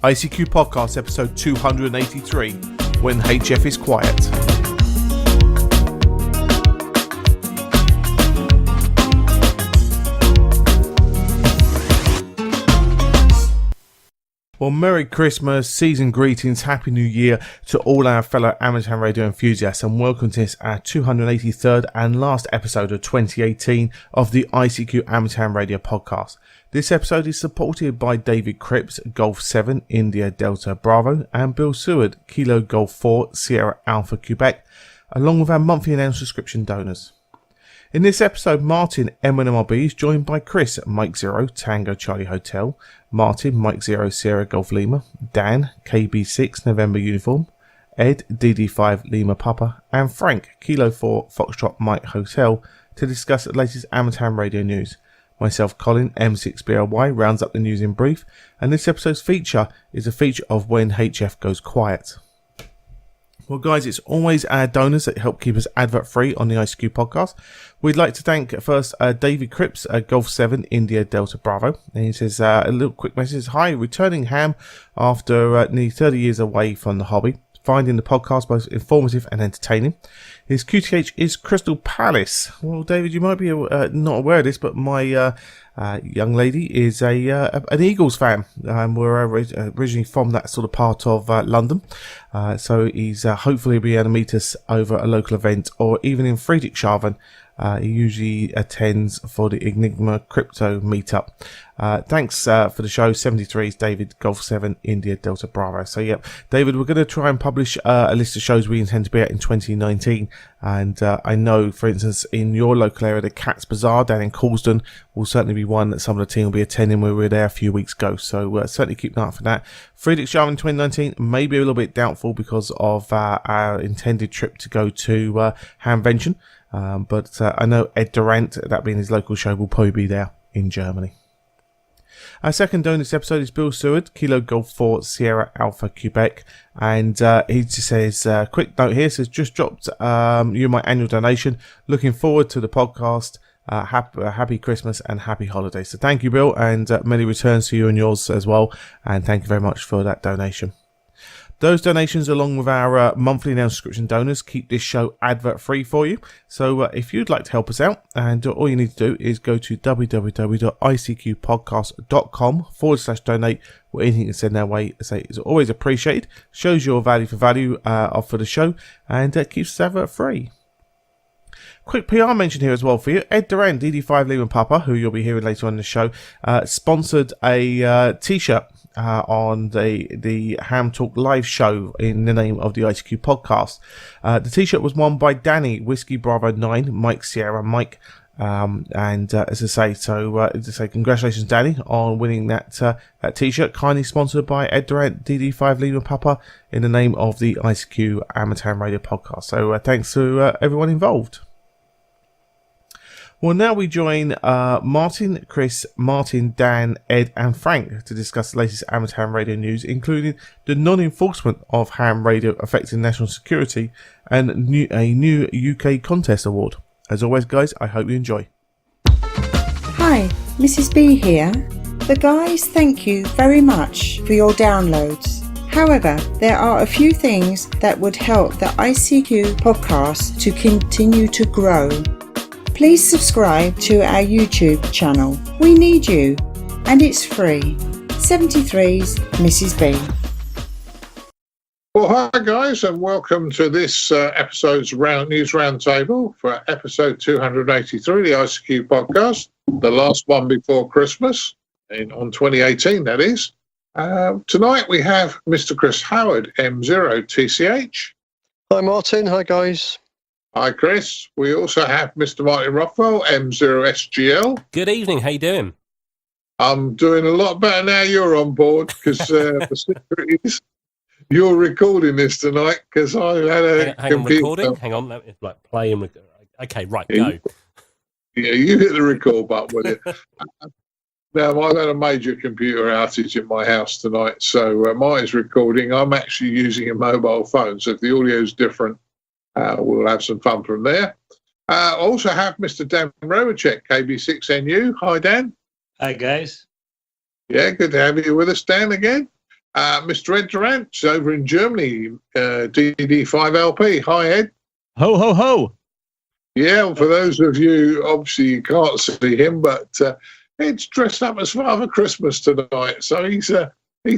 ICQ Podcast episode 283, When HF is Quiet. Well, Merry Christmas, season greetings, Happy New Year to all our fellow amateur radio enthusiasts, and welcome to this, our 283rd and last episode of 2018 of the ICQ Amateur Radio Podcast. This episode is supported by David Cripps, Golf 7, India Delta Bravo, and Bill Seward, Kilo Golf 4, Sierra Alpha Quebec, along with our monthly and annual subscription donors. In this episode, Martin M1MRB is joined by Chris, Mike 0, Tango Charlie Hotel, Martin, Mike 0, Sierra Golf Lima, Dan, KB6 November Uniform, Ed, DD5 Lima Papa, and Frank, Kilo 4 Foxtrot Mike Hotel, to discuss the latest amateur radio news. Myself, Colin M6BOY, rounds up the news in brief, and this episode's feature is a feature of When HF Goes Quiet. Well, guys, it's always our donors that help keep us advert-free on the ICQ podcast. We'd like to thank first David Cripps, Golf 7, India Delta Bravo. And he says a little quick message. Hi, returning ham after nearly 30 years away from the hobby. Finding the podcast both informative and entertaining. His QTH is Crystal Palace. Well, David, you might be not aware of this, but my young lady is an Eagles fan. We're originally from that sort of part of London. So he's hopefully be able to meet us over a local event or even in Friedrichshafen. He usually attends for the Enigma Crypto meetup. Thanks for the show. 73 is David, Golf 7, India Delta Bravo. So, yeah, David, we're going to try and publish a list of shows we intend to be at in 2019. And I know, for instance, in your local area, the Cats Bazaar down in Coulsdon will certainly be one that some of the team will be attending. We were there a few weeks ago. So, certainly keep an eye out for that. Friedrichshafen in 2019 may be a little bit doubtful because of our intended trip to go to Hamvention. But I know Ed Durrant, that being his local show, will probably be there in Germany. Our second donor this episode is Bill Seward, Kilo Golf 4, Sierra Alpha Quebec, and he just says, quick note here, says, just dropped you my annual donation, looking forward to the podcast, happy Christmas and happy holidays. So thank you, Bill, and many returns to you and yours as well, and thank you very much for that donation. Those donations, along with our monthly and subscription donors, keep this show advert-free for you. So if you'd like to help us out, and all you need to do is go to www.icqpodcast.com/donate, where anything you can send their way, I say, is always appreciated, shows your value for the show, and keeps us advert-free. Quick PR mention here as well for you. Ed Durrant, DD5 Lima Papa, who you'll be hearing later on in the show, sponsored a t-shirt on the Ham Talk live show in the name of the ICQ podcast. The t-shirt was won by Danny, Whiskey Bravo 9, Mike Sierra Mike, and as I say, congratulations, Danny, on winning that t-shirt, kindly sponsored by Ed Durrant, DD5 Lima Papa, in the name of the ICQ Amateur Radio Podcast. So thanks to everyone involved. Well, now we join Martin, Chris, Martin, Dan, Ed and Frank to discuss the latest amateur ham radio news, including the non-enforcement of ham radio affecting national security and a new UK contest award. As always, guys, I hope you enjoy. Hi, Mrs. B here. The guys thank you very much for your downloads. However, there are a few things that would help the ICQ podcast to continue to grow. Please subscribe to our YouTube channel. We need you, and it's free. 73's Mrs. B. Well, hi guys, and welcome to this episode's News Roundtable for episode 283, the ICQ podcast, the last one before Christmas, on 2018, that is. Tonight we have Mr. Chris Howard M0TCH. Hi Martin, hi guys. Hi, Chris. We also have Mr. Martin Rothwell M0SGL. Good evening. How you doing? I'm doing a lot better now you're on board, because the secret is you're recording this tonight, because I had a hang on, recording? Hang on, let me play and record. Okay, right, go. Yeah, you hit the record button, will you? Now, I've had a major computer outage in my house tonight, so Martin's recording. I'm actually using a mobile phone, so if the audio is different, we'll have some fun from there. Also have Mr. Dan Romanchik KB6NU. Hi, Dan. Hi, guys. Yeah, good to have you with us, Dan, again. Mr. Ed Durrant over in Germany, DD5LP. Hi, Ed. Ho, ho, ho. Yeah, well, for those of you, obviously you can't see him, but Ed's dressed up as Father Christmas tonight, so he's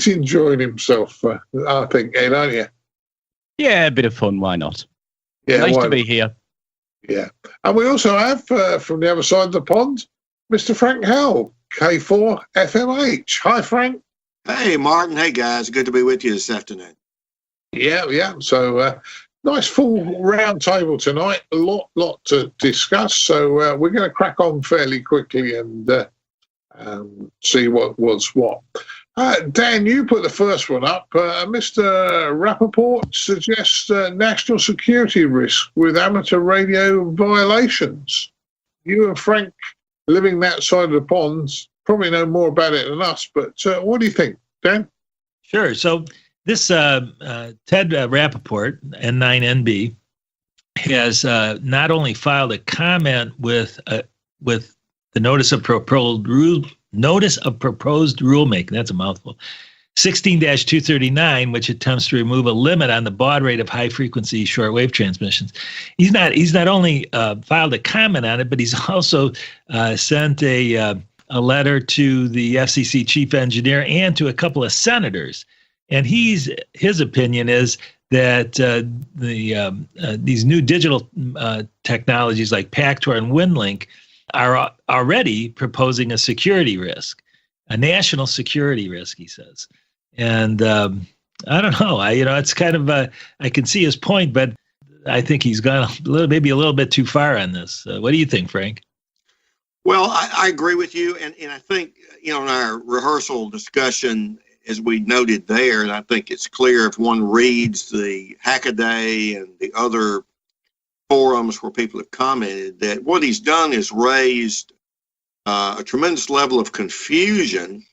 enjoying himself, I think, Ed, aren't you? Yeah, a bit of fun. Why not? Yeah, Nice to be here. Yeah. And we also have, from the other side of the pond, Mr. Frank Howell, K4FMH. Hi, Frank. Hey, Martin. Hey, guys. Good to be with you this afternoon. Yeah. So, nice full round table tonight. A lot to discuss. So we're going to crack on fairly quickly and see what was what. Dan, you put the first one up. Mr. Rappaport suggests national security risk with amateur radio violations. You and Frank, living that side of the pond, probably know more about it than us, but what do you think, Dan? Sure. So this Ted Rappaport, N9NB, has not only filed a comment with the notice of proposed rulemaking. That's a mouthful. 16-239, which attempts to remove a limit on the baud rate of high-frequency shortwave transmissions. He's not only filed a comment on it, but he's also sent a letter to the FCC chief engineer and to a couple of senators. And his opinion is that these new digital technologies like Pactor and WinLink are already proposing a security risk, a national security risk, he says. And I don't know. It's kind of I can see his point, but I think he's gone maybe a little bit too far on this. What do you think, Frank? Well, I agree with you, and I think in our rehearsal discussion, as we noted there, and I think it's clear if one reads the Hackaday and the other forums where people have commented, that what he's done is raised a tremendous level of confusion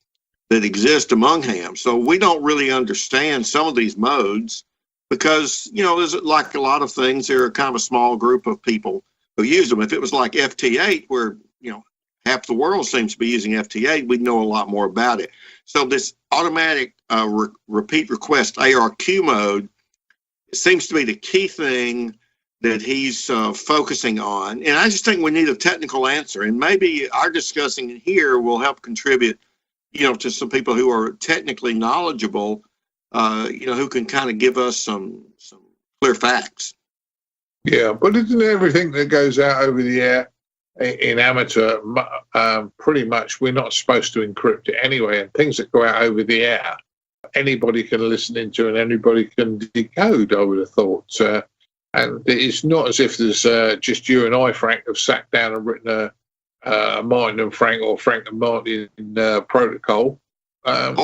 that exists among hams. So we don't really understand some of these modes because, there's like a lot of things, there are kind of a small group of people who use them. If it was like FT8, where, half the world seems to be using FT8, we'd know a lot more about it. So this automatic repeat request ARQ mode seems to be the key thing that he's focusing on. And I just think we need a technical answer. And maybe our discussing it here will help contribute, to some people who are technically knowledgeable, who can kind of give us some clear facts. Yeah, but isn't everything that goes out over the air in amateur, pretty much we're not supposed to encrypt it anyway, and things that go out over the air, anybody can listen into and anybody can decode, I would have thought. And it's not as if there's just you and I, Frank, have sat down and written a Martin and Frank or Frank and Martin protocol.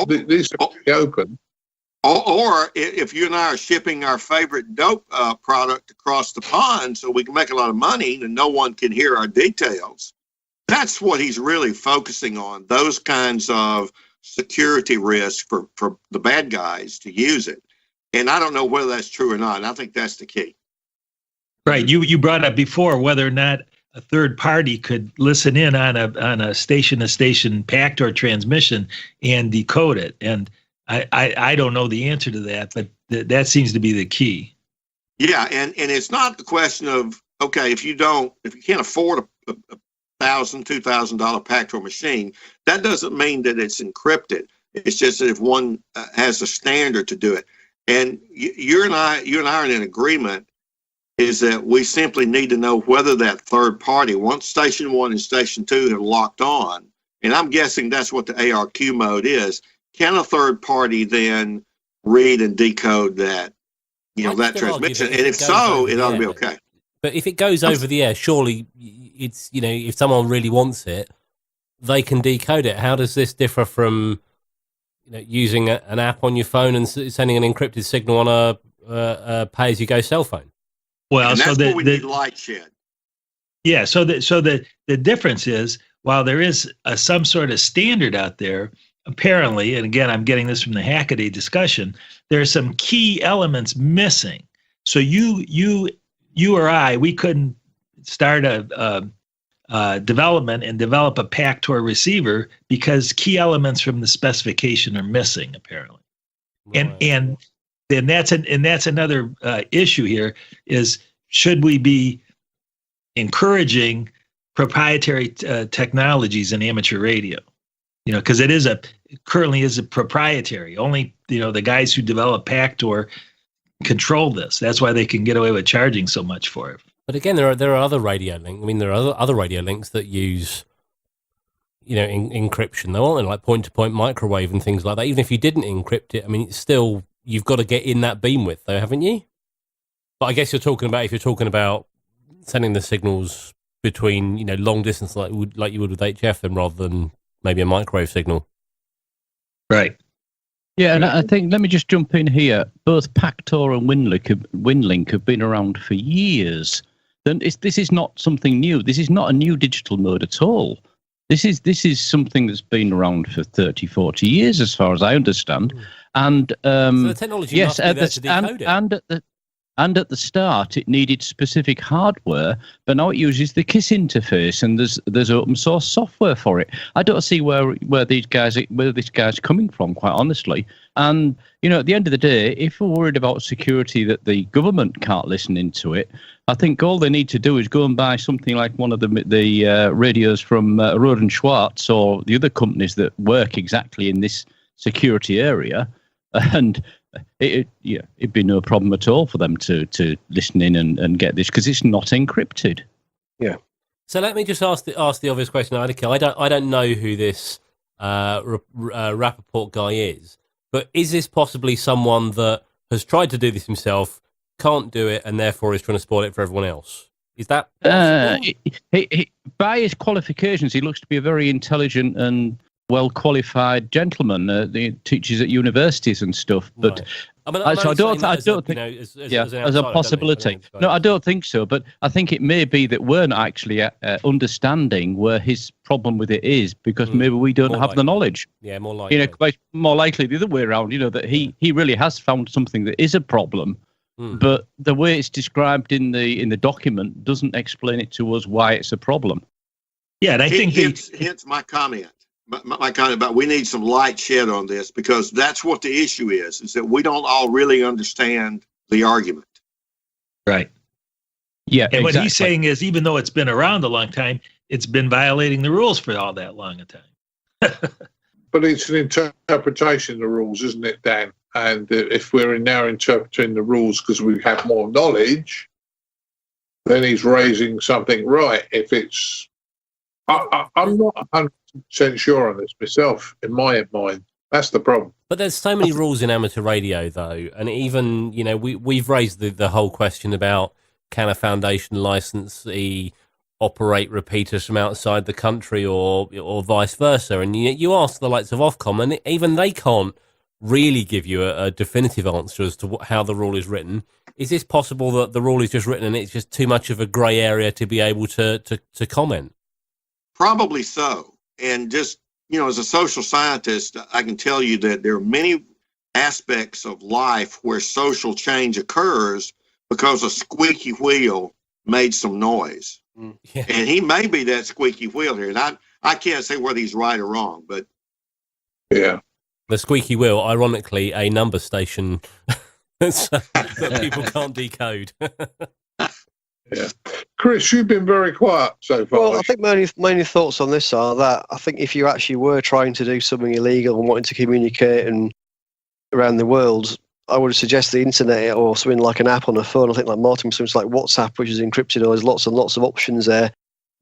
These are pretty open. Or if you and I are shipping our favorite dope product across the pond so we can make a lot of money and no one can hear our details, that's what he's really focusing on, those kinds of security risks for the bad guys to use it. And I don't know whether that's true or not. And I think that's the key. Right. You brought up before whether or not a third party could listen in on a station-to-station Pactor transmission and decode it. And I don't know the answer to that, but that seems to be the key. Yeah, and it's not the question of, okay, if you can't afford a $1,000, $2,000 Pactor machine, that doesn't mean that it's encrypted. It's just that if one has a standard to do it, and you and I are in agreement, is that we simply need to know whether that third party, once Station 1 and Station 2 have locked on, and I'm guessing that's what the ARQ mode is, can a third party then read and decode that, that transmission? And if so, it ought to be okay. But if it goes over the air, surely it's, if someone really wants it, they can decode it. How does this differ from, using an app on your phone and sending an encrypted signal on a pay-as-you-go cell phone? Well, and that's what we need light shed. Yeah, so the difference is, while there is some sort of standard out there, apparently, and again, I'm getting this from the Hackaday discussion, there are some key elements missing. So you or I, we couldn't start a development and develop a Pactor receiver because key elements from the specification are missing, apparently. And then that's another issue here is, should we be encouraging proprietary technologies in amateur radio? Because it currently is a proprietary. Only the guys who develop Pactor control this. That's why they can get away with charging so much for it. But again, there are other radio links. I mean, there are other radio links that use, encryption. Though, aren't they? Like point-to-point microwave and things like that. Even if you didn't encrypt it, I mean, it's still, you've got to get in that beam width, though, haven't you? But I guess if you're talking about sending the signals between, long distance like you would with HF, then rather than maybe a microwave signal. Right. Yeah, and I think, let me just jump in here. Both Pactor and WinLink have been around for years. Then this is not something new. This is not a new digital mode at all. This is something that's been around for 30, 40 years, as far as I understand. And so the technology must be there to decode it. And at the start, it needed specific hardware, but now it uses the KISS interface, and there's open source software for it. I don't see where this guy's coming from, quite honestly. And at the end of the day, if we're worried about security that the government can't listen into it, I think all they need to do is go and buy something like one of the radios from Rohde & Schwarz or the other companies that work exactly in this security area, and it'd be no problem at all for them to listen in and get this, because it's not encrypted. Yeah. So let me just ask the obvious question, Annika. I don't know who this Rappaport guy is, but is this possibly someone that has tried to do this himself, can't do it, and therefore is trying to spoil it for everyone else? Is that possible? By his qualifications, he looks to be a very intelligent and well-qualified gentleman. He teaches at universities and stuff, but right. I mean, so I don't think as a possibility. No, I don't think so. But I think it may be that we're not actually understanding where his problem with it is, because maybe we don't have the knowledge. Yeah, more likely. Quite more likely the other way around. That he really has found something that is a problem, but the way it's described in the document doesn't explain it to us why it's a problem. Yeah, and I think hence my comment. My comment about we need some light shed on this, because that's what the issue is that we don't all really understand the argument. Right. Yeah. And what he's saying is, even though it's been around a long time, it's been violating the rules for all that long a time. But it's an interpretation of the rules, isn't it, Dan? And if we're now interpreting the rules because we have more knowledge, then he's raising something right. If it's, I'm not 100% sure on this myself, in my mind. That's the problem. But there's so many rules in amateur radio, though, and even we've raised the whole question about, can a foundation licensee operate repeaters from outside the country or vice versa? And you ask the likes of Ofcom, and even they can't really give you a definitive answer as to how the rule is written. Is this possible that the rule is just written and it's just too much of a grey area to be able to comment? Probably so. And just, as a social scientist, I can tell you that there are many aspects of life where social change occurs because a squeaky wheel made some noise. Yeah. And he may be that squeaky wheel here. And I can't say whether he's right or wrong, but. Yeah. The squeaky wheel, ironically, a number station that people can't decode. Yeah. Chris, you've been very quiet so far. Well, I think my only thoughts on this are that I think if you actually were trying to do something illegal and wanting to communicate and around the world, I would suggest the internet or something like an app on a phone. I think like Martin, something like WhatsApp, which is encrypted, or there's lots and lots of options there.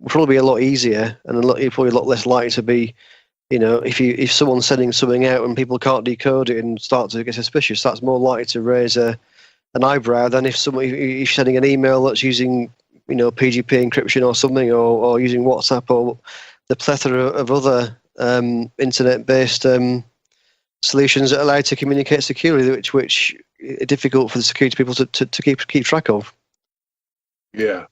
Would probably be a lot easier and you're probably a lot less likely to be, if someone's sending something out and people can't decode it and start to get suspicious, that's more likely to raise an eyebrow than if you're sending an email that's using, PGP encryption or something, or using WhatsApp or the plethora of other internet-based solutions that allow you to communicate securely, which are difficult for the security people to keep track of. Yeah.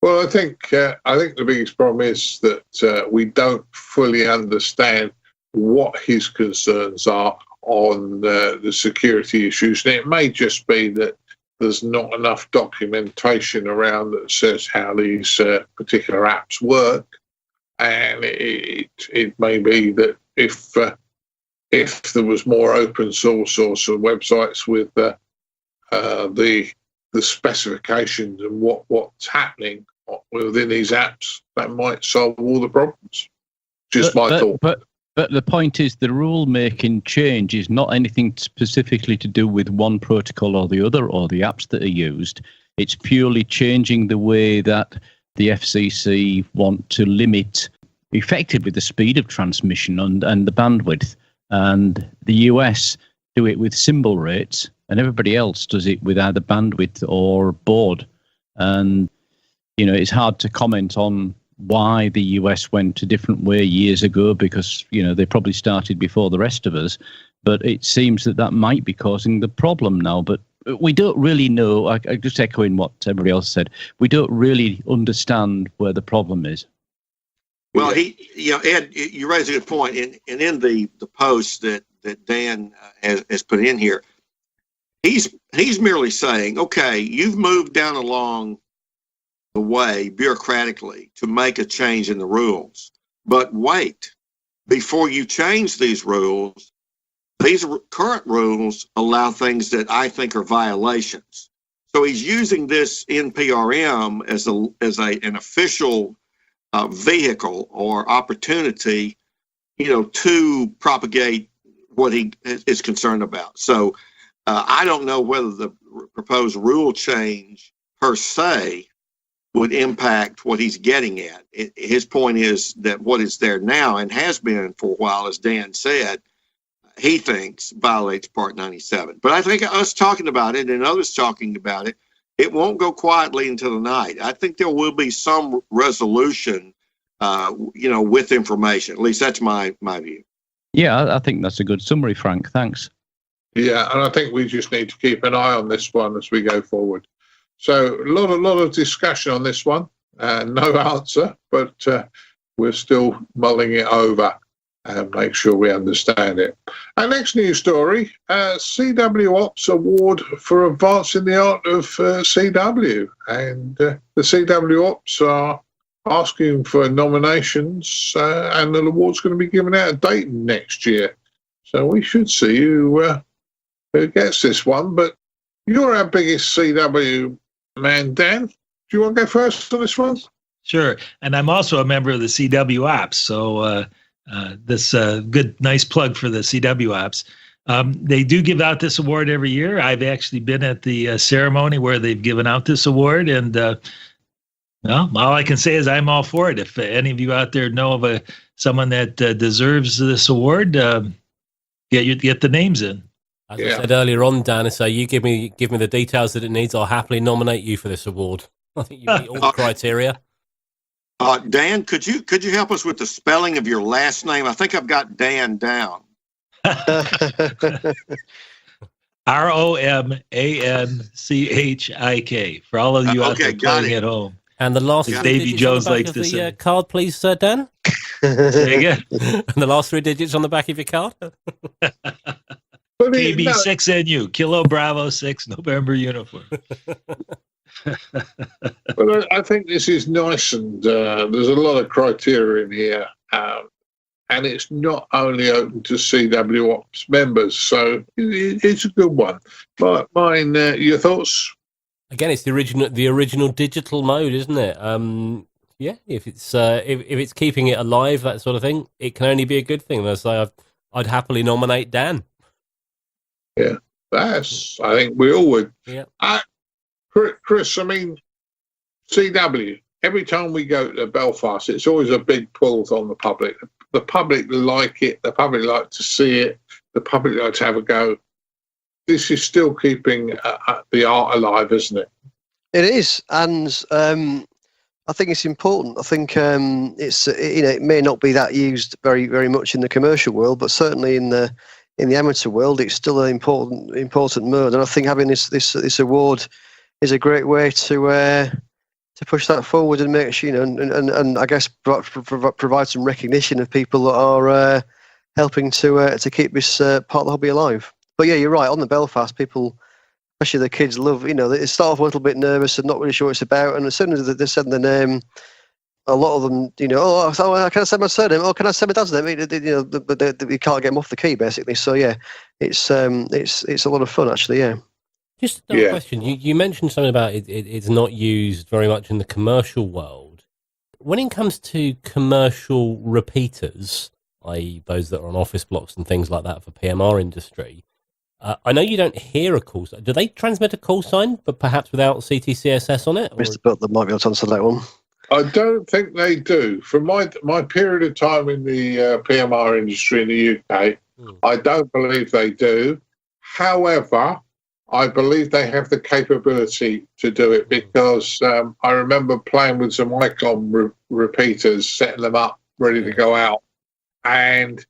Well, I think the biggest problem is that we don't fully understand what his concerns are on the security issues. And it may just be that there's not enough documentation around that says how these particular apps work. And it may be that if if there was more open source or some websites with the specifications and what's happening within these apps, that might solve all the problems. Just my thought. But the point is, the rule-making change is not anything specifically to do with one protocol or the other, or the apps that are used. It's purely changing the way that the FCC want to limit effectively the speed of transmission and the bandwidth. And the US do it with symbol rates, and everybody else does it with either bandwidth or baud. And, you know, it's hard to comment on why the US went a different way years ago, because, you know, they probably started before the rest of us. But it seems that might be causing the problem now. But we don't really know. I just echoing what everybody else said. We don't really understand where the problem is. Well, Ed, you raise a good point. And in the post that Dan has put in here, he's merely saying, okay, you've moved down along the way bureaucratically to make a change in the rules. But wait, before you change these rules, these current rules allow things that I think are violations. So he's using this NPRM as an official vehicle or opportunity, you know, to propagate what he is concerned about. So I don't know whether the proposed rule change per se would impact what he's getting at. His point is that what is there now and has been for a while, as Dan said, he thinks violates Part 97. But I think us talking about it and others talking about it, it won't go quietly into the night. I think there will be some resolution, you know, with information. At least that's my view. Yeah, I think that's a good summary, Frank. Thanks. Yeah, and I think we just need to keep an eye on this one as we go forward. So a lot of discussion on this one. No answer, but we're still mulling it over and make sure we understand it. Our next news story, CWops Award for advancing the art of CW. And the CWops are asking for nominations, and the award's going to be given out at Dayton next year. So we should see who gets this one. But you're our biggest CW man, Dan. Do you want to go first on this one? Sure. And I'm also a member of the CWops. So this nice plug for the CWops. They do give out this award every year. I've actually been at the ceremony where they've given out this award. And well, all I can say is I'm all for it. If any of you out there know of someone that deserves this award, get the names in. As I said earlier on, Dan, so you give me the details that it needs, I'll happily nominate you for this award. I think you meet all the criteria. Dan, could you help us with the spelling of your last name? I think I've got Dan down. ROMANCHIK for all of you out there playing at home. And the last three Davy Jones likes to say. Card, please, Dan. Say again. And the last 3 digits on the back of your card. KB6NU, Kilo Bravo 6, November uniform. But I think this is nice, and there's a lot of criteria in here, and it's not only open to CWops members, so it's a good one. But mine, your thoughts? Again, it's the original digital mode, isn't it? Yeah, if it's keeping it alive, that sort of thing, it can only be a good thing. So I'd happily nominate Dan. Yeah, I think we all would. Yeah. Chris, I mean, CW, every time we go to Belfast, it's always a big pull on the public. The public like it. The public like to see it. The public like to have a go. This is still keeping the art alive, isn't it? It is, and I think it's important. I think it's it may not be that used very, very much in the commercial world, but certainly in the amateur world, it's still an important mode. And I think having this award is a great way to push that forward and make sure, and I guess provide some recognition of people that are helping to keep this part of the hobby alive. But yeah, you're right. On the Belfast, people, especially the kids, love. They start off a little bit nervous and not really sure what it's about, and as soon as they said the name, a lot of them, can I send my surname? Oh, can I send my dad's name? But you can't get them off the key, basically. So yeah, it's a lot of fun, actually. Yeah. Just a question. You mentioned something about it's not used very much in the commercial world. When it comes to commercial repeaters, i.e. those that are on office blocks and things like that for PMR industry, I know you don't hear a call sign. Do they transmit a call sign, but perhaps without CTCSS on it? Mr. Butler might be able to answer that one. I don't think they do. From my period of time in the PMR industry in the UK, I don't believe they do. However, I believe they have the capability to do it because I remember playing with some ICOM repeaters, setting them up, ready to go out. And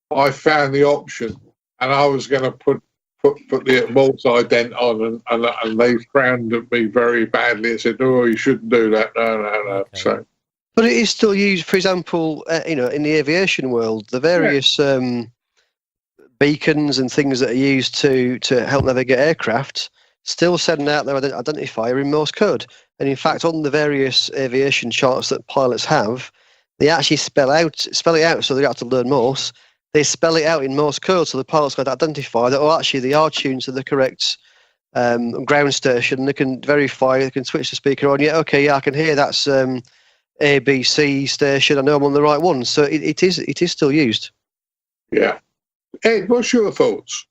I found the option, and I was going to put the Morse ident on, and they frowned at me very badly and said, "Oh, you shouldn't do that." No. Okay. So, but it is still used. For example, in the aviation world, the various beacons and things that are used to help navigate aircraft still send out their identifier in Morse code. And in fact, on the various aviation charts that pilots have, they actually spell it out, so they have to learn Morse. They spell it out in Morse code, so the pilot's got to identify that, actually, they are tuned to the correct ground station, and they can verify, they can switch the speaker on. I can hear that's ABC station. I know I'm on the right one. So it is still used. Yeah. Ed, what's your thoughts?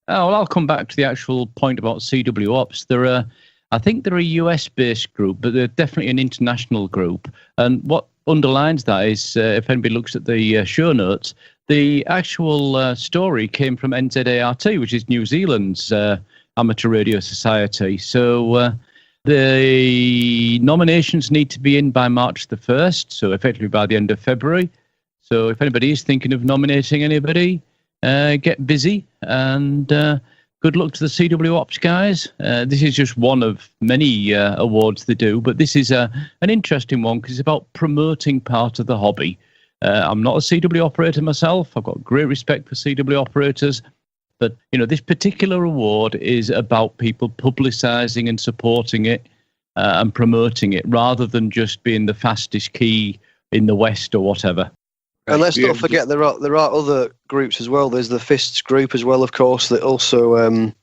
Well, I'll come back to the actual point about CWops. I think they're a US-based group, but they're definitely an international group. And what underlines that is, if anybody looks at the show notes, the actual story came from NZART, which is New Zealand's amateur radio society. So the nominations need to be in by March the 1st, so effectively by the end of February. So if anybody is thinking of nominating anybody, get busy, and good luck to the CWops guys. This is just one of many awards they do, but this is an interesting one because it's about promoting part of the hobby. I'm not a CW operator myself. I've got great respect for CW operators, but this particular award is about people publicising and supporting it and promoting it, rather than just being the fastest key in the West or whatever. And let's not forget there are other groups as well. There's the FISTS group as well, of course, that also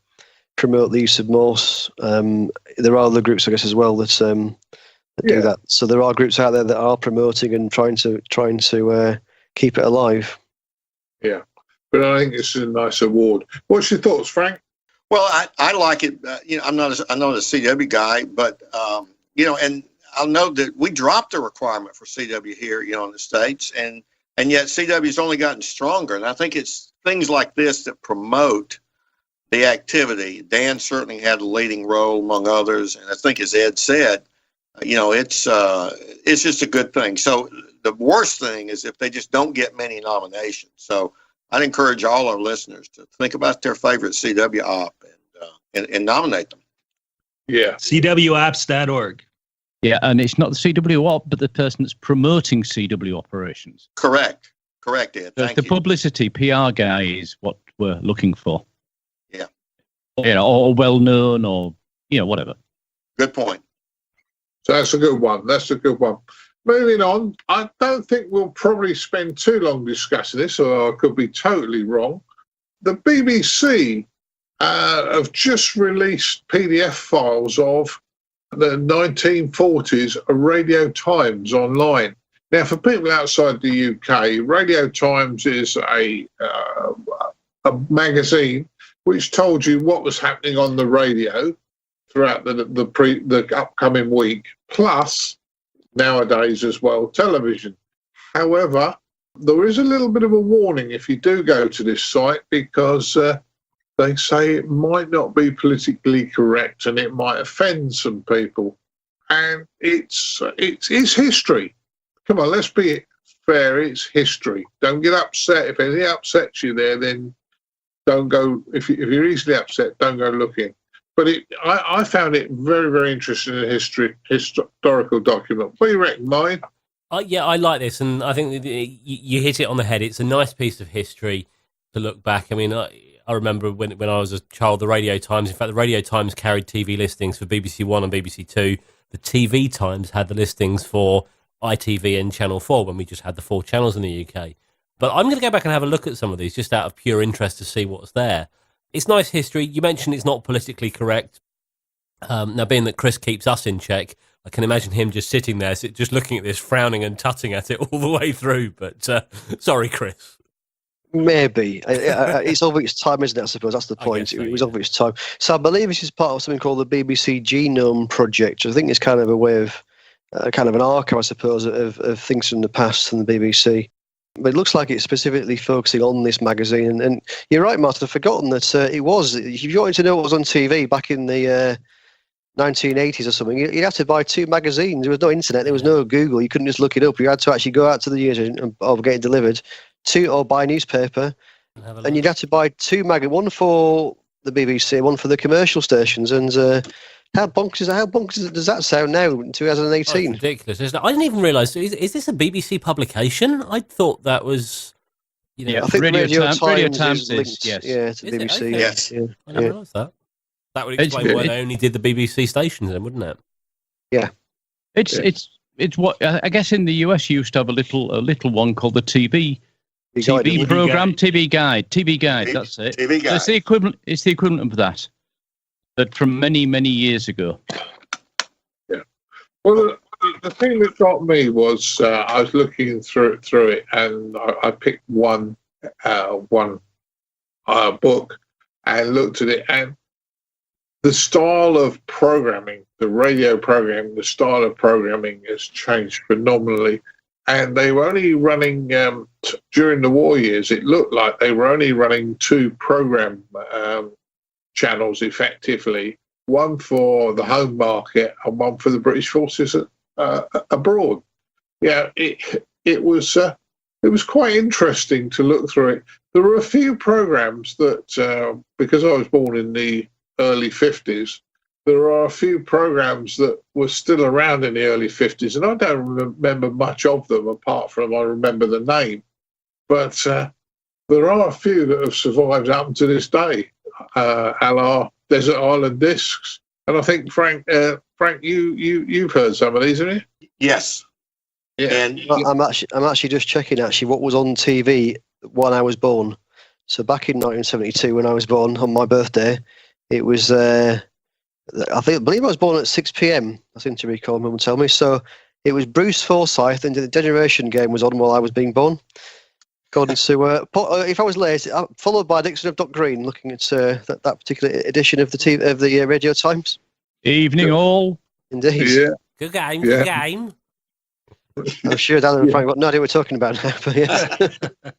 promote the use of Morse. There are other groups, I guess, as well that do that. So there are groups out there that are promoting and trying to keep it alive. Yeah, but I think it's a nice award. What's your thoughts, Frank? Well, I like it. I'm not a CW guy, but and I'll note that we dropped the requirement for CW here, in the States, and yet CW's only gotten stronger. And I think it's things like this that promote the activity. Dan certainly had a leading role among others, and I think, as Ed said, it's just a good thing. So the worst thing is if they just don't get many nominations. So I'd encourage all our listeners to think about their favorite CW op and nominate them. Yeah, CWops.org. Yeah, and it's not the CW op, but the person that's promoting CW operations. Correct, Ed. The publicity PR guy is what we're looking for. Yeah. Or well-known, or, whatever. Good point. So that's a good one. Moving on, I don't think we'll probably spend too long discussing this, or I could be totally wrong. The BBC have just released PDF files of the 1940s Radio Times online. Now, for people outside the UK, Radio Times is a magazine which told you what was happening on the radio throughout the upcoming week, plus nowadays as well television. However, there is a little bit of a warning if you do go to this site, because they say it might not be politically correct and it might offend some people. And it's history. Come on, let's be fair, it's history. Don't get upset. If anything upsets you there, then don't go. If you're easily upset, don't go looking. But I found it very, very interesting in a historical document. What do you reckon, mine? Yeah, I like this, and I think you hit it on the head. It's a nice piece of history to look back. I mean, I remember when I was a child, the Radio Times. In fact, the Radio Times carried TV listings for BBC One and BBC Two. The TV Times had the listings for ITV and Channel 4 when we just had the 4 channels in the UK. But I'm going to go back and have a look at some of these just out of pure interest to see what's there. It's nice history. You mentioned it's not politically correct. Now, being that Chris keeps us in check, I can imagine him just sitting there, just looking at this, frowning and tutting at it all the way through. But sorry, Chris. Maybe. It's over its time, isn't it? I suppose that's the point. It was over its time. So I believe this is part of something called the BBC Genome Project. I think it's kind of a way of, kind of an archive, I suppose, of things from the past from the BBC. But it looks like it's specifically focusing on this magazine. And you're right, Martin, I've forgotten that it was, if you wanted to know what was on TV back in the 1980s or something, you'd have to buy 2 magazines. There was no internet, there was no Google. You couldn't just look it up. You had to actually go out to the agent or get it delivered, or buy a newspaper. And you'd have to buy 2 magazines, one for the BBC, one for the commercial stations. And how bonkers does that sound now in 2018? Oh, it's ridiculous, isn't it? I didn't even realise. Is this a BBC publication? I thought that was, I think Radio Times is linked, yes. To the BBC. Okay. Yes. Yeah. I never realised that. That would explain why they only did the BBC stations then, wouldn't it? Yeah. It's what I guess in the US you used to have a little one called the TV program, TV Guide. That's it. TV Guide. So it's the equivalent of that. That from many years ago. Yeah. Well, the thing that got me was I was looking through it, and I picked one book and looked at it, and the style of programming, the radio programming, the style of programming has changed phenomenally. And they were only running, during the war years, it looked like they were only running 2 program channels effectively, one for the home market and one for the British forces abroad. Yeah, it was quite interesting to look through it. There were a few programs that, because I was born in the early 50s, there are a few programs that were still around in the early 50s, and I don't remember much of them apart from I remember the name. But there are a few that have survived up to this day, a la Desert Island Discs. And I think, Frank, you've heard some of these, haven't you? Yes. Yeah. And I'm actually just checking what was on TV when I was born. So back in 1972, when I was born on my birthday, it was I believe I was born at 6 p.m. I seem to recall, Mum tell me. So it was Bruce Forsyth, and the Generation Game was on while I was being born. According to if I was late, followed by Dixon of Dock Green, looking at that particular edition of the Radio Times. Evening all. Indeed. Yeah. Good game. Yeah. Good game. I'm sure Dan and Frank got no idea what we're talking about now. But yeah.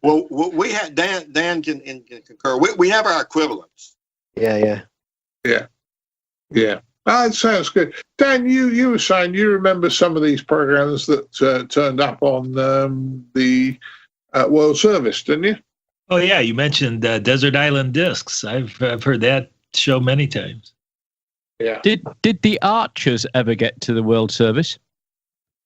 well, we had Dan can concur. We have our equivalents. Yeah. Oh, it sounds good. Dan, you were saying you remember some of these programs that turned up on the World Service, didn't you? Oh yeah, you mentioned Desert Island Discs. I've heard that show many times. Yeah. Did the Archers ever get to the World Service?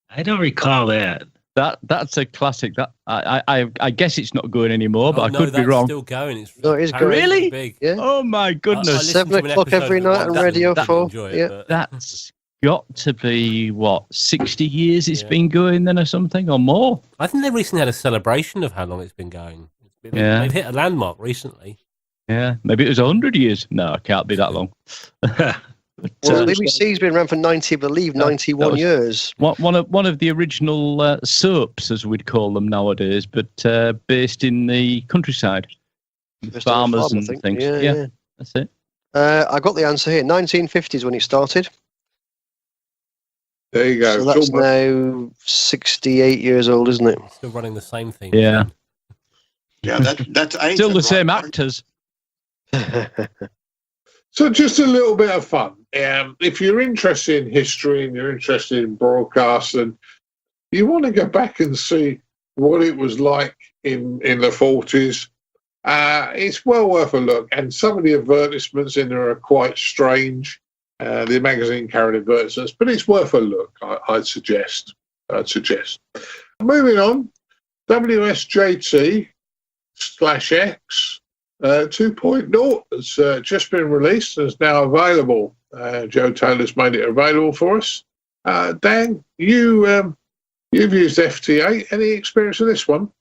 I don't recall that. That's a classic. That I guess it's not going anymore, but I no, could be wrong. It's still going. It's No, it is going. really Really? big. Yeah. Oh my goodness! I listened 7 to an o'clock episode every of night it on once. Radio Didn't 4. enjoy it, Yeah. but- That's got to be 60 years it's been going then, or something, or more. I think they recently had a celebration of how long it's been going. Yeah. They've hit a landmark recently. Yeah, maybe it was 100 years. No, it can't be that long. Well, the BBC's been around for 91 years. One of the original soaps, as we'd call them nowadays, but based in the countryside, Just on a farmers farm, I and think. things. Yeah. That's it. I got the answer here. 1950s when it started. There you go. So that's now 68 years old, isn't it? Still running the same thing. Yeah. Yeah, that's ancient, Still the right? same actors. So just a little bit of fun. If you're interested in history and you're interested in broadcast and you want to go back and see what it was like in the 40s, it's well worth a look. And some of the advertisements in there are quite strange. The magazine carried advertisements, but it's worth a look, I'd suggest. Moving on, WSJT/X 2.0 has just been released and is now available. Joe Taylor's made it available for us. Dan, you You've used FT8. Any experience with this one?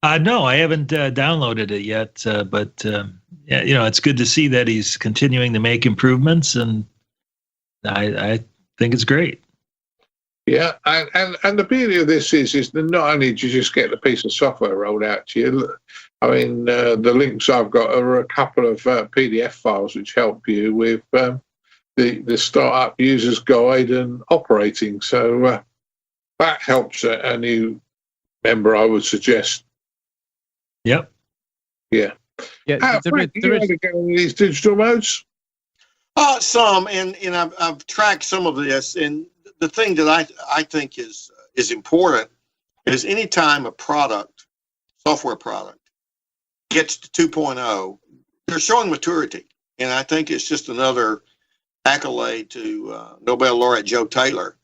No, I haven't downloaded it yet, but yeah, it's good to see that he's continuing to make improvements, and I think it's great. Yeah, and the beauty of this is that not only do you just get the piece of software rolled out to you, I mean, the links I've got are a couple of PDF files which help you with the startup user's guide and operating. So that helps a new member, I would suggest. Yep. Yeah. Frank, you want to go in these digital modes? Some, and I've tracked some of this, and the thing that I think is important is anytime a software product, gets to 2.0, they're showing maturity, and I think it's just another accolade to Nobel laureate Joe Taylor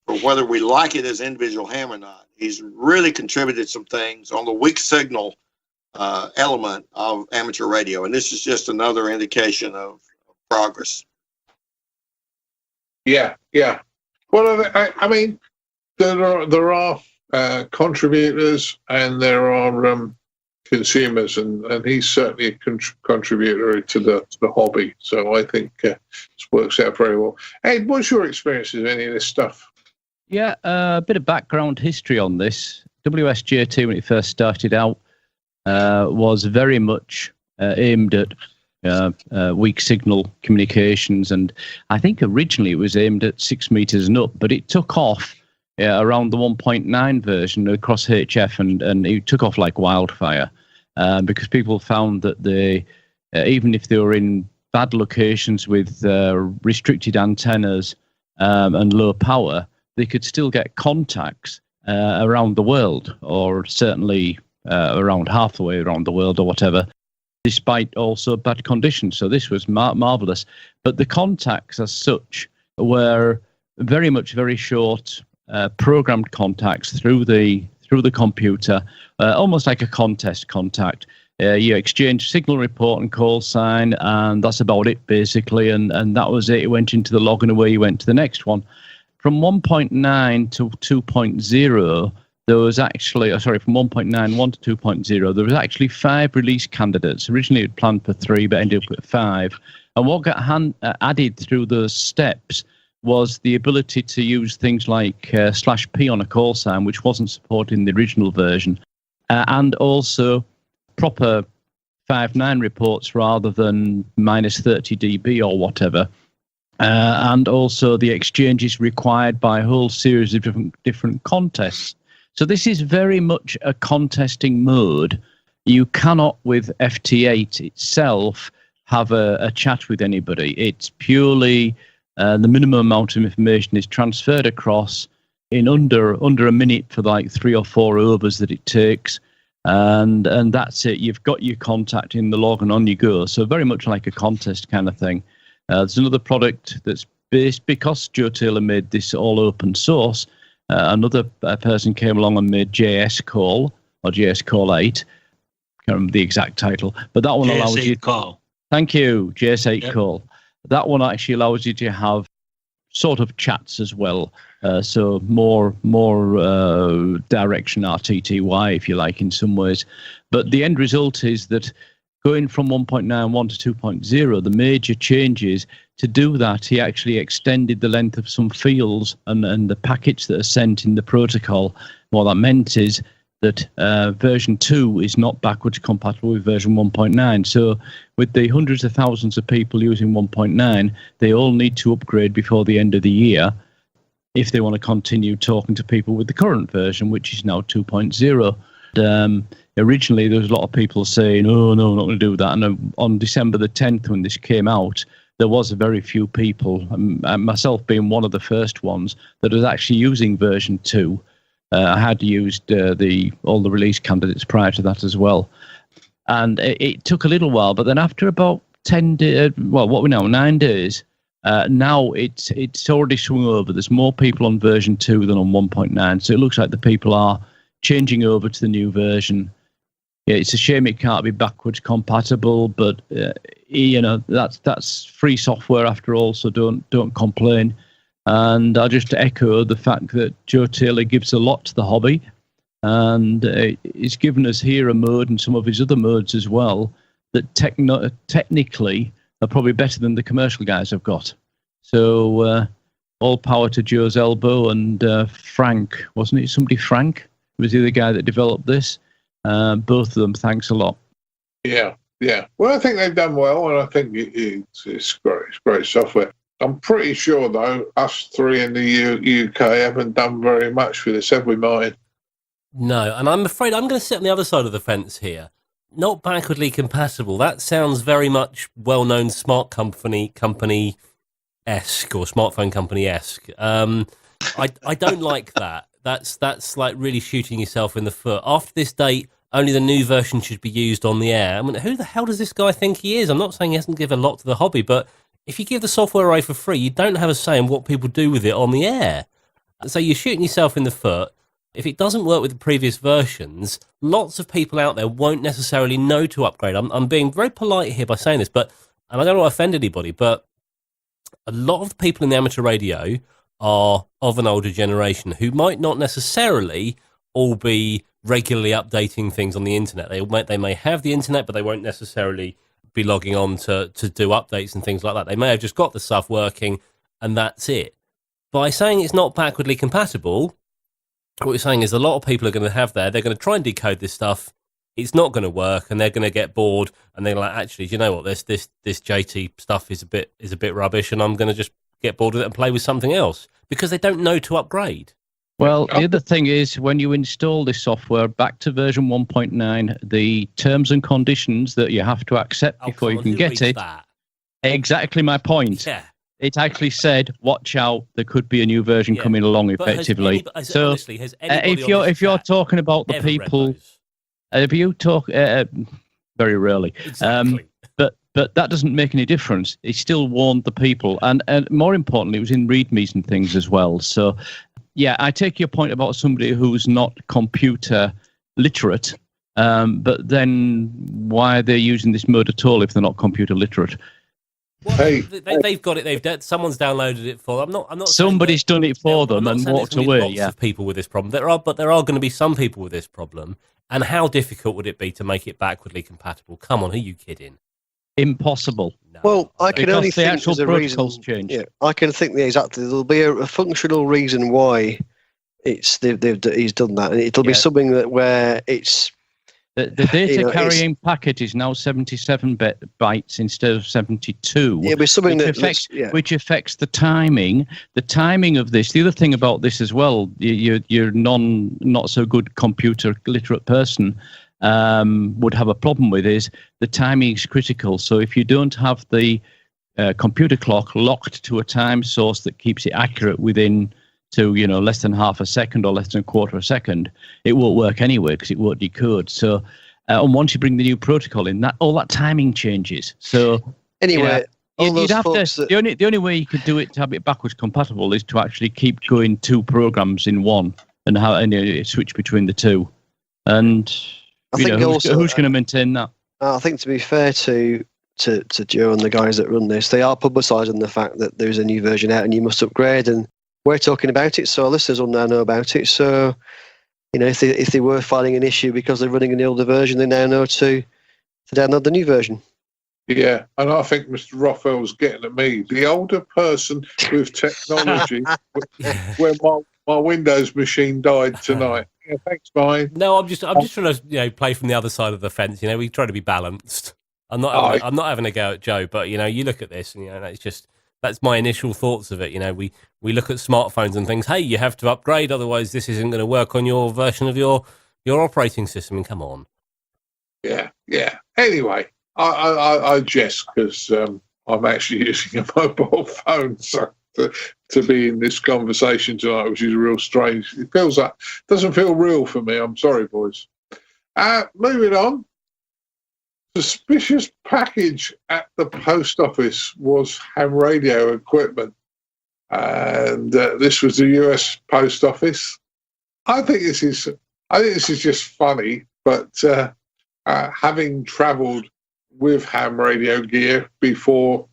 for whether we like it as individual ham or not. He's really contributed some things on the weak signal element of amateur radio, and this is just another indication of progress. Yeah. Well, I mean, there are contributors and there are consumers, and he's certainly a contributor to the hobby. So I think this works out very well. Ed, what's your experience with any of this stuff? Yeah, a bit of background history on this. WSJT, when it first started out, was very much aimed at weak signal communications, and I think originally it was aimed at 6 meters and up, but it took off around the 1.9 version across HF, and it took off like wildfire because people found that they, even if they were in bad locations with restricted antennas and low power, they could still get contacts around the world, or certainly around half the way around the world or whatever, despite also bad conditions. So this was marvelous. But the contacts as such were very short programmed contacts through the computer, almost like a contest contact. You exchange signal report and call sign, and that's about it basically. And that was it. It went into the log and away you went to the next one. From 1.9 to 2.0, there was actually, from 1.91 to 2.0, there was actually 5 release candidates. Originally it planned for 3, but ended up with 5. And what got added through those steps was the ability to use things like /P on a call sign, which wasn't supported in the original version, and also proper 5.9 reports rather than minus 30 dB or whatever. And also the exchanges required by a whole series of different contests. So this is very much a contesting mode. You cannot, with FT8 itself, have a chat with anybody. It's purely the minimum amount of information is transferred across in under a minute for like 3 or 4 overs that it takes. And that's it. You've got your contact in the log and on you go. So very much like a contest kind of thing. There's another product that's based, because Joe Taylor made this all open source, another person came along and made JS Call, or JS Call 8. Can't remember the exact title, but that one allows you... Call. Thank you, JS8 Call. That one actually allows you to have sort of chats as well. So more direction RTTY, if you like, in some ways. But the end result is that going from 1.91 to 2.0, the major changes, to do that, he actually extended the length of some fields and the packets that are sent in the protocol. What that meant is that version 2 is not backwards compatible with version 1.9. So with the hundreds of thousands of people using 1.9, they all need to upgrade before the end of the year if they want to continue talking to people with the current version, which is now 2.0. Originally, there was a lot of people saying, oh, no, I'm not going to do that. And on December the 10th, when this came out, there was a very few people, myself being one of the first ones, that was actually using version 2. I had used all the release candidates prior to that as well. And it took a little while, but then after about 10 days, 9 days, now it's already swung over. There's more people on version 2 than on 1.9. So it looks like the people are changing over to the new version. Yeah, it's a shame it can't be backwards compatible, but that's free software after all, so don't complain. And I'll just echo the fact that Joe Taylor gives a lot to the hobby, and he's given us here a mode and some of his other modes as well that technically are probably better than the commercial guys have got. So all power to Joe's elbow, and Frank, wasn't it? Somebody, Frank, was the other guy that developed this. Both of them, thanks a lot. Yeah. Well, I think they've done well, and I think it's great software. I'm pretty sure, though, us three in the UK haven't done very much with this, have we, Martin? No, and I'm afraid I'm going to sit on the other side of the fence here. Not backwardly compatible. That sounds very much well-known smart company-esque or smartphone company-esque. I don't like that. That's like really shooting yourself in the foot. After this date, only the new version should be used on the air. I mean, who the hell does this guy think he is? I'm not saying he hasn't given a lot to the hobby, but if you give the software away for free, you don't have a say in what people do with it on the air. So you're shooting yourself in the foot. If it doesn't work with the previous versions, lots of people out there won't necessarily know to upgrade. I'm being very polite here by saying this, and I don't want to offend anybody, but a lot of the people in the amateur radio are of an older generation who might not necessarily all be regularly updating things on the internet. They may have the internet, but they won't necessarily be logging on to do updates and things like that. They may have just got the stuff working and that's it. By saying it's not backwardly compatible, what we're saying is a lot of people are going to have they're going to try and decode this stuff. It's not going to work, and they're going to get bored, and they're like, actually, do you know what? This JT stuff is a bit rubbish, and I'm going to just get bored with it and play with something else because they don't know to upgrade. Well, the other thing is when you install this software back to version 1.9, the terms and conditions that you have to accept before you can get it. That? Exactly my point. Yeah. It actually said, watch out, there could be a new version coming along effectively. Honestly, if you're talking about the people, if you talk, very rarely, exactly. But that doesn't make any difference. It still warned the people. And more importantly, it was in readmes and things as well. So, yeah, I take your point about somebody who's not computer literate, but then why are they using this mode at all if they're not computer literate? Well, they've got it. Someone's downloaded it for them. I'm not. Somebody's done it for them and walked away. Lots of people with this problem. There are going to be some people with this problem. And how difficult would it be to make it backwardly compatible? Come on, who are you kidding? Impossible. No. Well, I can only think actual there's a reason. Change. Yeah, I can think exactly. There'll be a functional reason why he's done that, and it'll be something where it's. The data carrying packet is now 77 bytes instead of 72. It'll be something which affects the timing. The timing of this. The other thing about this as well, your not so good computer literate person would have a problem with is the timing is critical. So if you don't have the computer clock locked to a time source that keeps it accurate within less than half a second or less than a quarter of a second, it won't work anyway because it won't decode. So, and once you bring the new protocol in, all that timing changes. So anyway, you'd have to. The only way you could do it to have it backwards compatible is to actually keep going two programs in one and switch between the two. And who's going to maintain that? I think to be fair to Joe and the guys that run this, they are publicising the fact that there's a new version out and you must upgrade, and we're talking about it, so our listeners will now know about it. So, if they were finding an issue because they're running an older version, they now know to download the new version. Yeah, and I think Mr. Rothwell's getting at me, the older person with technology, where my Windows machine died tonight. Yeah, thanks, Brian. No, I'm just trying to play from the other side of the fence. We try to be balanced. I'm not having a go at Joe, but you look at this, and it's just. That's my initial thoughts of it. We look at smartphones and things. Hey, you have to upgrade, otherwise this isn't going to work on your version of your operating system. And come on. Yeah. Anyway, I jest because I'm actually using a mobile phone, so to be in this conversation tonight, which is real strange. It doesn't feel real for me. I'm sorry, boys. Moving on. Suspicious package at the post office was ham radio equipment, and this was the US Post Office. I think this is just funny, but having travelled with ham radio gear before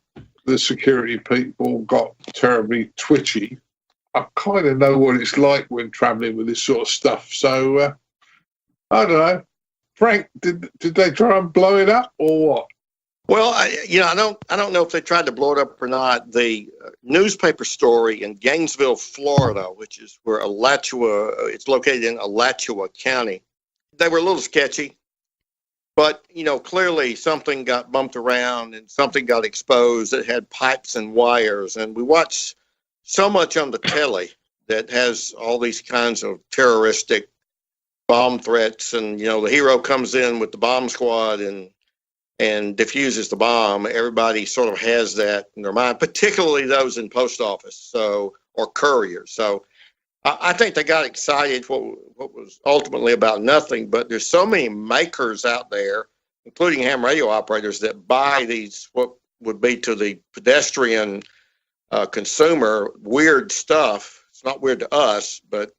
the security people got terribly twitchy. I kind of know what it's like when travelling with this sort of stuff. So, I don't know. Frank, did they try and blow it up or what? Well, I don't know if they tried to blow it up or not. The newspaper story in Gainesville, Florida, which is where it's located in Alachua County. They were a little sketchy, but clearly something got bumped around and something got exposed that had pipes and wires. And we watch so much on the telly that has all these kinds of terroristic bomb threats, and the hero comes in with the bomb squad and diffuses the bomb. Everybody sort of has that in their mind, particularly those in post office or couriers. So I think they got excited what was ultimately about nothing, but there's so many makers out there, including ham radio operators, that buy these, what would be to the pedestrian consumer, weird stuff. It's not weird to us, but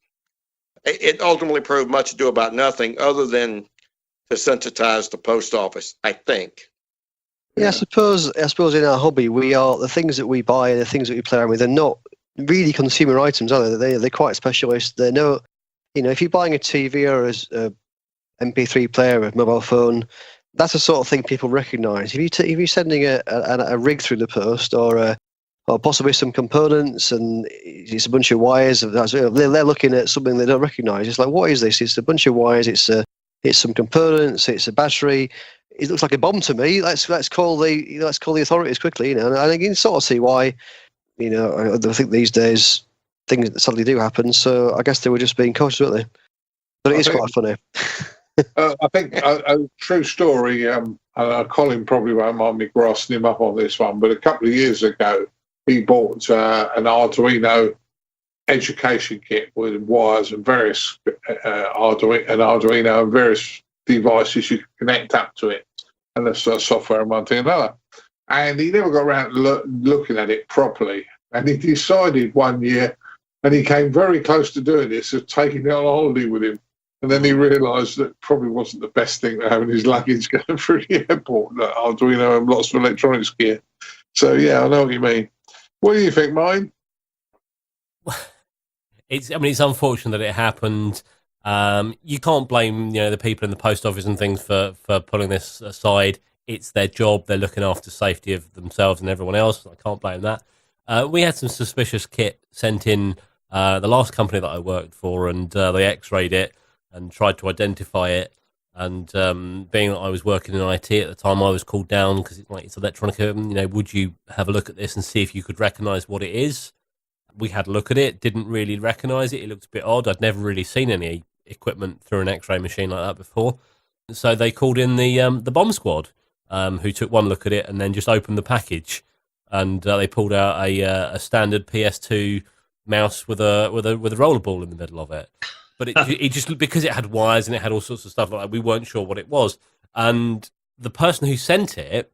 it ultimately proved much ado about nothing other than to sensitize the post office, I think. Yeah, I suppose in our hobby, the things that we buy and the things that we play around with, they're not really consumer items, are they? They're quite specialist. They're no, if you're buying a TV or a MP3 player or a mobile phone, that's the sort of thing people recognise. If you're sending a rig through the post or possibly some components and it's a bunch of wires, they're looking at something they don't recognise. It's like, what is this? It's a bunch of wires. It's some components. It's a battery. It looks like a bomb to me. Let's call the authorities quickly. And I can sort of see why. I think these days things sadly do happen. So I guess they were just being cautious, weren't they? But it is quite funny. I think a true story. Colin probably won't mind me grassing him up on this one, but a couple of years ago, he bought an Arduino education kit with wires and various Arduino and various devices you can connect up to it, and the software and one thing and another. And he never got around to looking at it properly. And he decided one year, and he came very close to doing this, of taking it on holiday with him. And then he realised that probably wasn't the best thing to have in his luggage going through the airport, that Arduino and lots of electronics gear. So, yeah, I know what you mean. What do you think, mine? It's unfortunate that it happened. You can't blame, the people in the post office and things for pulling this aside. It's their job. They're looking after safety of themselves and everyone else. I can't blame that. We had some suspicious kit sent in the last company that I worked for, and they x-rayed it and tried to identify it. And being that I was working in IT at the time, I was called down because it's electronic. Would you have a look at this and see if you could recognise what it is? We had a look at it, didn't really recognise it. It looked a bit odd. I'd never really seen any equipment through an X-ray machine like that before. So they called in the bomb squad, who took one look at it and then just opened the package, and they pulled out a standard PS2 mouse with a rollerball in the middle of it. But it just, because it had wires and it had all sorts of stuff like that, we weren't sure what it was. And the person who sent it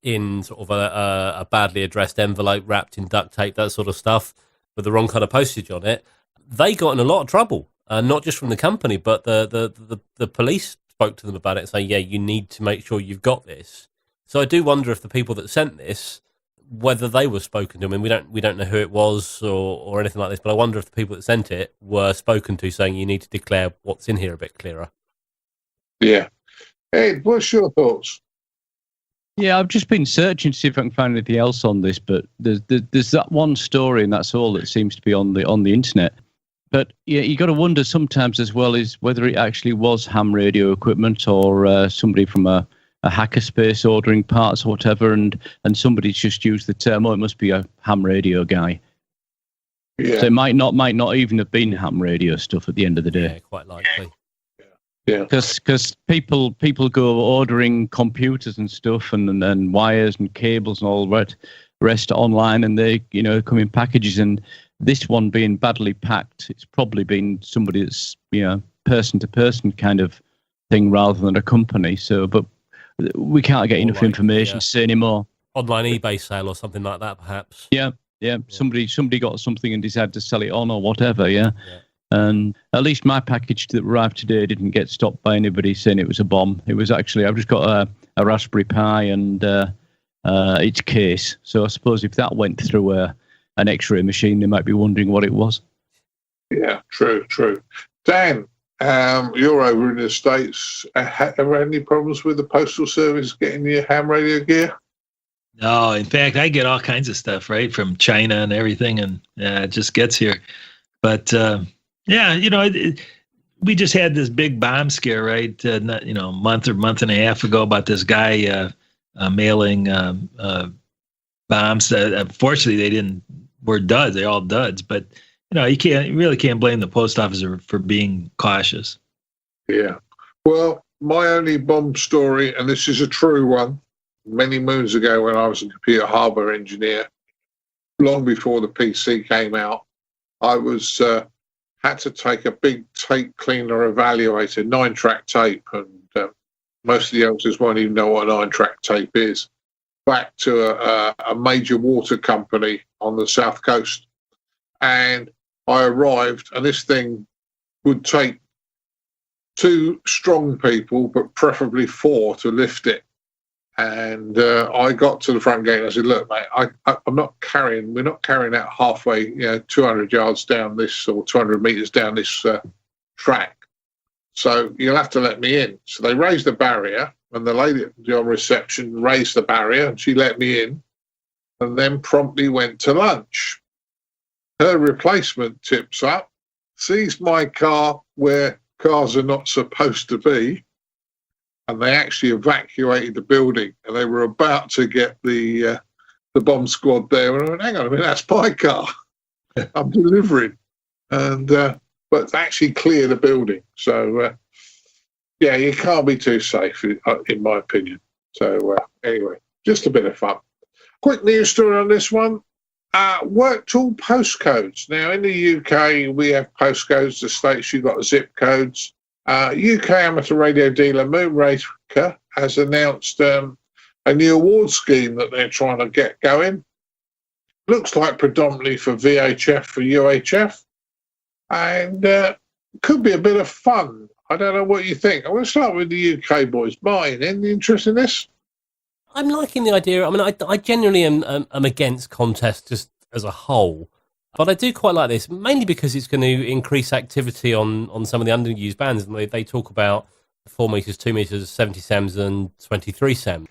in sort of a badly addressed envelope wrapped in duct tape, that sort of stuff, with the wrong kind of postage on it, they got in a lot of trouble. Not just from the company, but the police spoke to them about it and saying, yeah, you need to make sure you've got this. So I do wonder if the people that sent this, whether they were spoken to. I mean, we don't know who it was or anything like this, but I wonder if the people that sent it were spoken to, saying you need to declare what's in here a bit clearer. Yeah. Ed, what's your thoughts? Yeah, I've just been searching to see if I can find anything else on this, but there's that one story, and that's all that seems to be on the internet. But yeah, you got to wonder sometimes as well is whether it actually was ham radio equipment or somebody from a hackerspace ordering parts or whatever, and somebody's just used the term, oh, it must be a ham radio guy. Yeah. So it might not even have been ham radio stuff at the end of the day. Yeah, quite likely. Yeah. Because people go ordering computers and stuff and wires and cables and all that rest online, and they come in packages, and this one being badly packed, it's probably been somebody that's person to person kind of thing rather than a company. So, but we can't get enough information to say anymore. Online eBay sale or something like that, perhaps. Yeah. Somebody got something and decided to sell it on or whatever. Yeah. And at least my package that arrived today didn't get stopped by anybody saying it was a bomb. It was actually, I've just got a Raspberry Pi and its case. So I suppose if that went through an X-ray machine, they might be wondering what it was. Yeah, true. Dan, you're over in the States. Have you had any problems with the Postal Service getting your ham radio gear? No, in fact, I get all kinds of stuff, right, from China and everything, and it just gets here. But, we just had this big bomb scare, right, a month and a half ago about this guy mailing bombs. Unfortunately, they were duds. They're all duds. But, you really can't blame the post office for being cautious. Yeah. Well, my only bomb story, and this is a true one, many moons ago when I was a computer hardware engineer, long before the PC came out, I was had to take a big tape cleaner evaluator, 9-track tape, and most of the youngsters won't even know what a 9-track tape is, back to a major water company on the south coast. And I arrived, and this thing would take 2 strong people, but preferably 4 to lift it. And I got to the front gate and I said, look, mate, we're not carrying that halfway, 200 yards down this or 200 meters down this track. So you'll have to let me in. So they raised the barrier, and the lady on reception raised the barrier, and she let me in, and then promptly went to lunch. Her replacement tips up, sees my car where cars are not supposed to be, and they actually evacuated the building, and they were about to get the bomb squad there. And I went, hang on a minute, that's my car. I'm delivering. And but actually clear the building. So, you can't be too safe, in my opinion. So, anyway, just a bit of fun. Quick news story on this one. Worked all postcodes. Now, in the UK, we have postcodes. The States, you've got zip codes. UK amateur radio dealer Moonraker has announced a new award scheme that they're trying to get going. Looks like predominantly for VHF, for UHF, and could be a bit of fun. I don't know what you think. I'm going to start with the UK boys. Martin, any interest in this? I'm liking the idea. I mean, I genuinely am against contests just as a whole. But I do quite like this, mainly because it's going to increase activity on some of the underused bands. And they talk about 4 meters, 2 meters, 70 SEMs and 23 SEM.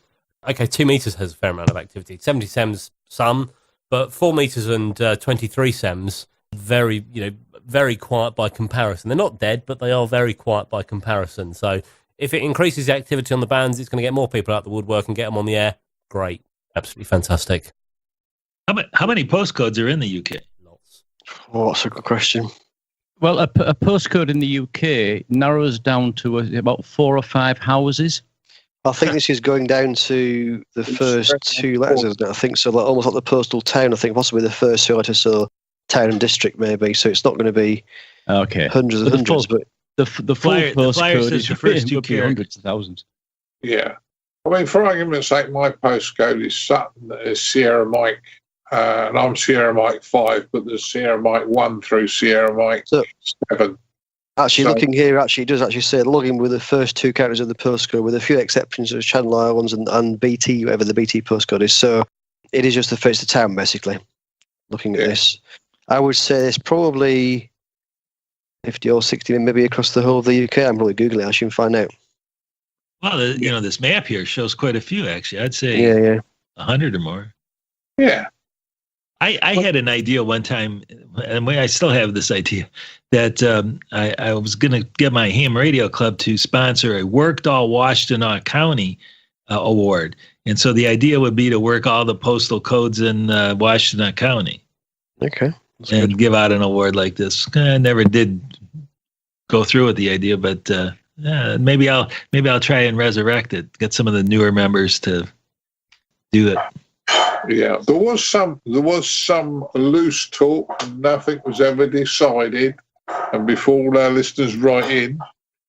Okay, 2 meters has a fair amount of activity. 70 SEMs, some, but 4 meters and 23 SEMs, very quiet by comparison. They're not dead, but they are very quiet by comparison. So if it increases the activity on the bands, it's going to get more people out the woodwork and get them on the air. Great. Absolutely fantastic. How many postcodes are in the UK? Oh, that's a good question. Well, a postcode in the UK narrows down to about 4 or 5 houses. I think this is going down to the first 2 letters, isn't it? I think so, almost like the postal town. I think possibly the first 2 letters, so town and district maybe. So it's not going to be hundreds and hundreds, but the full postcode is the first 2 hundreds of thousands. Yeah. I mean, for argument's sake, my postcode is Sutton, is Sierra Mike. And I'm Sierra Mike 5, but there's Sierra Mike 1 through Sierra Mike 7. Actually, looking here, it does actually say login with the first 2 characters of the postcode, with a few exceptions such as Channel Islands and BT, whatever the BT postcode is. So it is just the face of town, basically. Looking at this, I would say there's probably 50 or 60, maybe across the whole of the UK. I'm probably Googling it. I should find out. Well, this map here shows quite a few, actually. I'd say 100 or more. Yeah. I had an idea one time, and I still have this idea, that I was going to get my ham radio club to sponsor a Worked All Washtenaw County award. And so the idea would be to work all the postal codes in Washtenaw County. Okay. And give out an award like this. I never did go through with the idea, but maybe I'll try and resurrect it, get some of the newer members to do it. Yeah, there was some loose talk. Nothing was ever decided, and before all our listeners write in,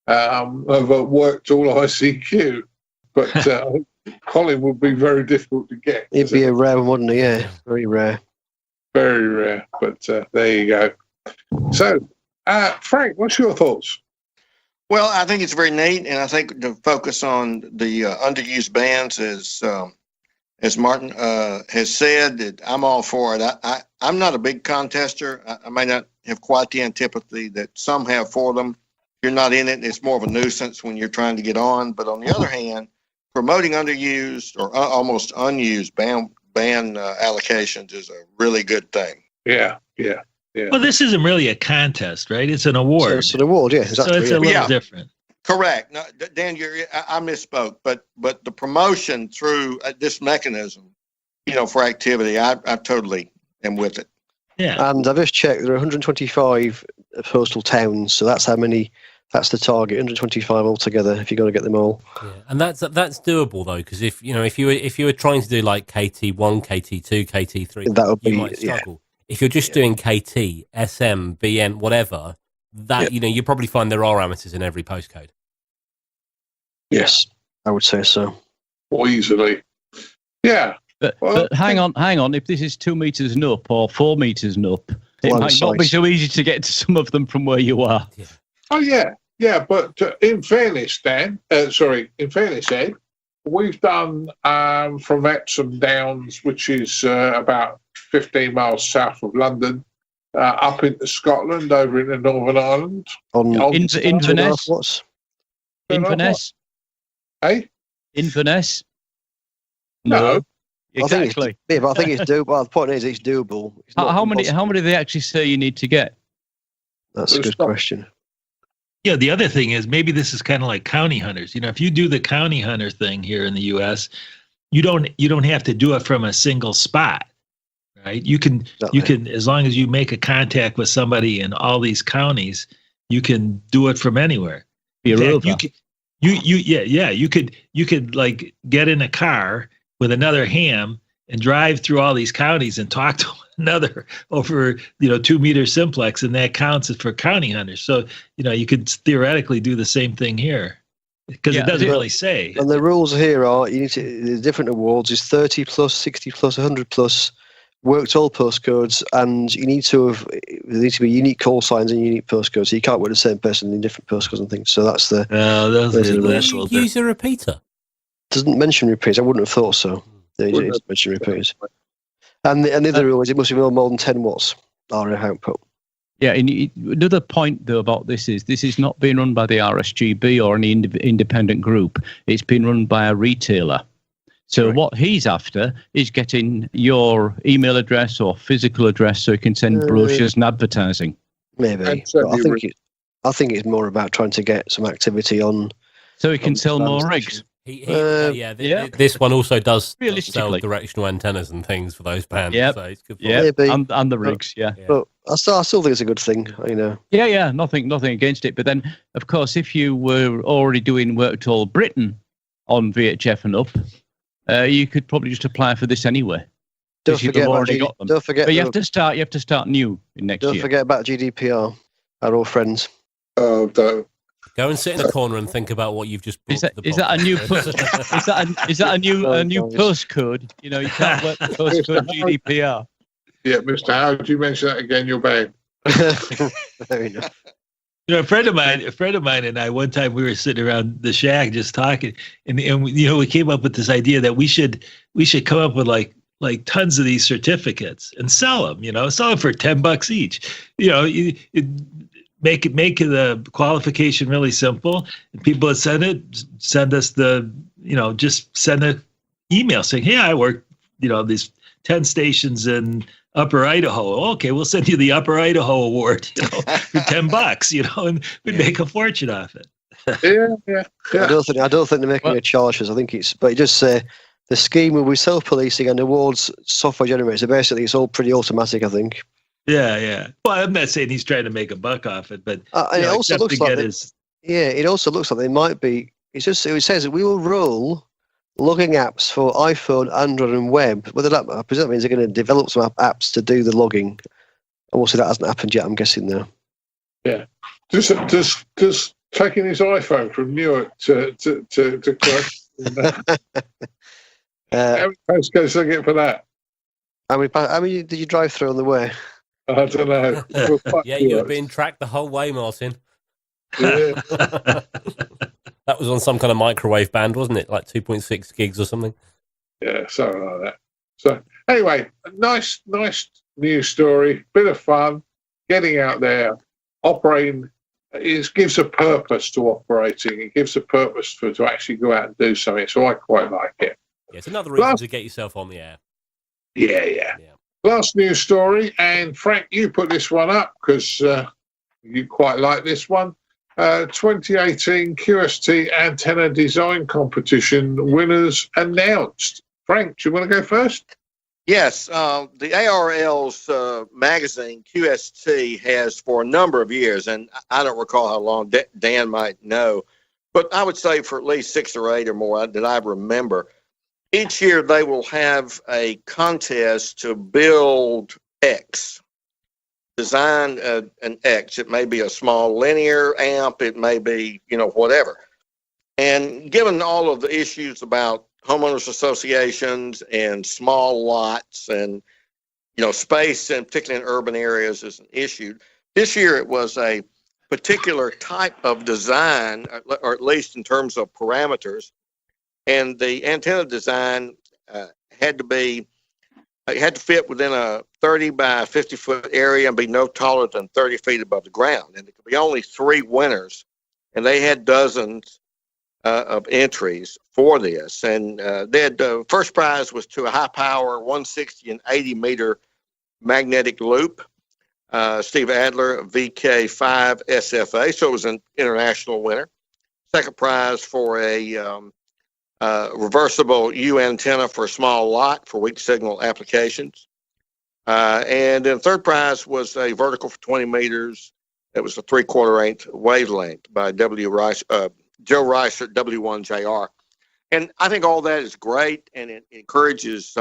have worked all ICQ. But Colin would be very difficult to get. It'd be a rare one, wouldn't it? Yeah, very rare. Very rare. But there you go. So, Frank, what's your thoughts? Well, I think it's very neat, and I think to focus on the underused bands is as Martin has said, that I'm all for it. I'm not a big contester. I may not have quite the antipathy that some have for them. If you're not in it, it's more of a nuisance when you're trying to get on. But on the other hand, promoting underused or almost unused ban allocations is a really good thing. Yeah. Well, this isn't really a contest, right? It's an award. So it's an award, yeah. Exactly, So it's a little different. Correct. No, Dan, I misspoke, but the promotion through this mechanism, for activity, I totally am with it. Yeah. And I've just checked, there are 125 postal towns, so that's how many. That's the target, 125 altogether. If you're going to get them all, Yeah. And that's doable though, because if you were trying to do like KT1, KT2, KT3, that would be, you might struggle. If you're just doing KT, SM, BN, whatever, that you probably find there are amateurs in every postcode. Yes, I would say so. Or easily. Yeah. But hang on. If this is 2 meters and up or 4 meters and up, it might not be so easy to get to some of them from where you are. Yeah. Oh, yeah. Yeah, but in fairness, Ed, we've done from Epsom Downs, which is about 15 miles south of London, up into Scotland, over into Northern Ireland. Inverness? Inverness? Hey? Inverness? No. Exactly. But I think it's doable. Well, the point is, it's doable. It's not How many do they actually say you need to get? That's a good question. Yeah, the other thing is maybe this is kind of like county hunters. If you do the county hunter thing here in the U.S., you don't have to do it from a single spot, right? You can as long as you make a contact with somebody in all these counties, you can do it from anywhere. You could like get in a car with another ham and drive through all these counties and talk to another over 2 meter simplex, and that counts for county hunters. So you could theoretically do the same thing here because it doesn't really say. And the rules here are the different awards is 30 plus, 60 plus, 100 plus, worked all postcodes, and there need to be unique call signs and unique postcodes. So you can't work the same person in different postcodes and things. So that's the. Use a repeater. Doesn't mention repeaters. I wouldn't have thought so. It doesn't mention repeaters. And the other rule is it must be no more than 10 watts RF output. Yeah, and another point though about this is not being run by the RSGB or any independent group. It's been run by a retailer. So what he's after is getting your email address or physical address so he can send brochures and advertising. Maybe. I think it's more about trying to get some activity on. So he can sell more rigs. This one also does sell directional antennas and things for those bands. Yeah, so it's good and the rigs. But I still think it's a good thing. Yeah, nothing against it. But then, of course, if you were already doing Work to All Britain on VHF and up, you could probably just apply for this anyway. Don't forget about GDPR. Don't forget. But you have to start new in next year. Don't forget about GDPR. Our old friends. Oh, don't. Go and sit in a corner and think about what you've just brought. Is that a new new postcode? You can't work the postcode GDPR. Yeah, Mr. Howard, you mention that again, you're banned. Fair enough. A friend of mine and I, one time we were sitting around the shack just talking, and we came up with this idea that we should come up with like tons of these certificates and sell them. Sell them for $10 each. Make the qualification really simple, and people that send us just send an email saying, "Hey, I work, these 10 stations in Upper Idaho. Okay, we'll send you the Upper Idaho Award, for $10, and we'd make a fortune off it." Yeah. I don't think they're making a charge. I think but just say the scheme will be self-policing and awards software generators. So basically, it's all pretty automatic. I think. Yeah. Well, I'm not saying he's trying to make a buck off it, but it also looks like it also looks like they might be. It says that we will roll logging apps for iPhone, Android, and web. Whether I presume that means they're going to develop some apps to do the logging. Also, that hasn't happened yet. I'm guessing now. Yeah. Just taking his iPhone from Newark to Christ. How many postcodes did I get for that? How many did you drive through on the way? I don't know. You were being tracked the whole way, Martin. Yeah. That was on some kind of microwave band, wasn't it? Like 2.6 gigs or something. Yeah, something like that. So anyway, nice news story. Bit of fun. Getting out there, operating. It gives a purpose to operating. It gives a purpose to actually go out and do something. So I quite like it. Yeah, it's another reason to get yourself on the air. Yeah. Last news story, and Frank, you put this one up because you quite like this one. 2018 QST antenna design competition winners announced. Frank, do you want to go first? Yes, the ARL's magazine, QST, has for a number of years, and I don't recall how long, Dan might know, but I would say for at least 6 or 8 or more that I remember. Each year they will have a contest to build X, design an X. It may be a small linear amp, it may be, whatever. And given all of the issues about homeowners associations and small lots and, space, and particularly in urban areas, is an issue. This year it was a particular type of design, or at least in terms of parameters. And the antenna design had to fit within a 30 by 50 foot area and be no taller than 30 feet above the ground. And there could be only 3 winners, and they had dozens of entries for this. And the first prize was to a high power 160 and 80 meter magnetic loop. Steve Adler, VK5 SFA, so it was an international winner. Second prize for a reversible U antenna for a small lot for weak signal applications. And then third prize was a vertical for 20 meters. It was a 3/4 inch wavelength by Joe Rice at W1JR. And I think all that is great, and it encourages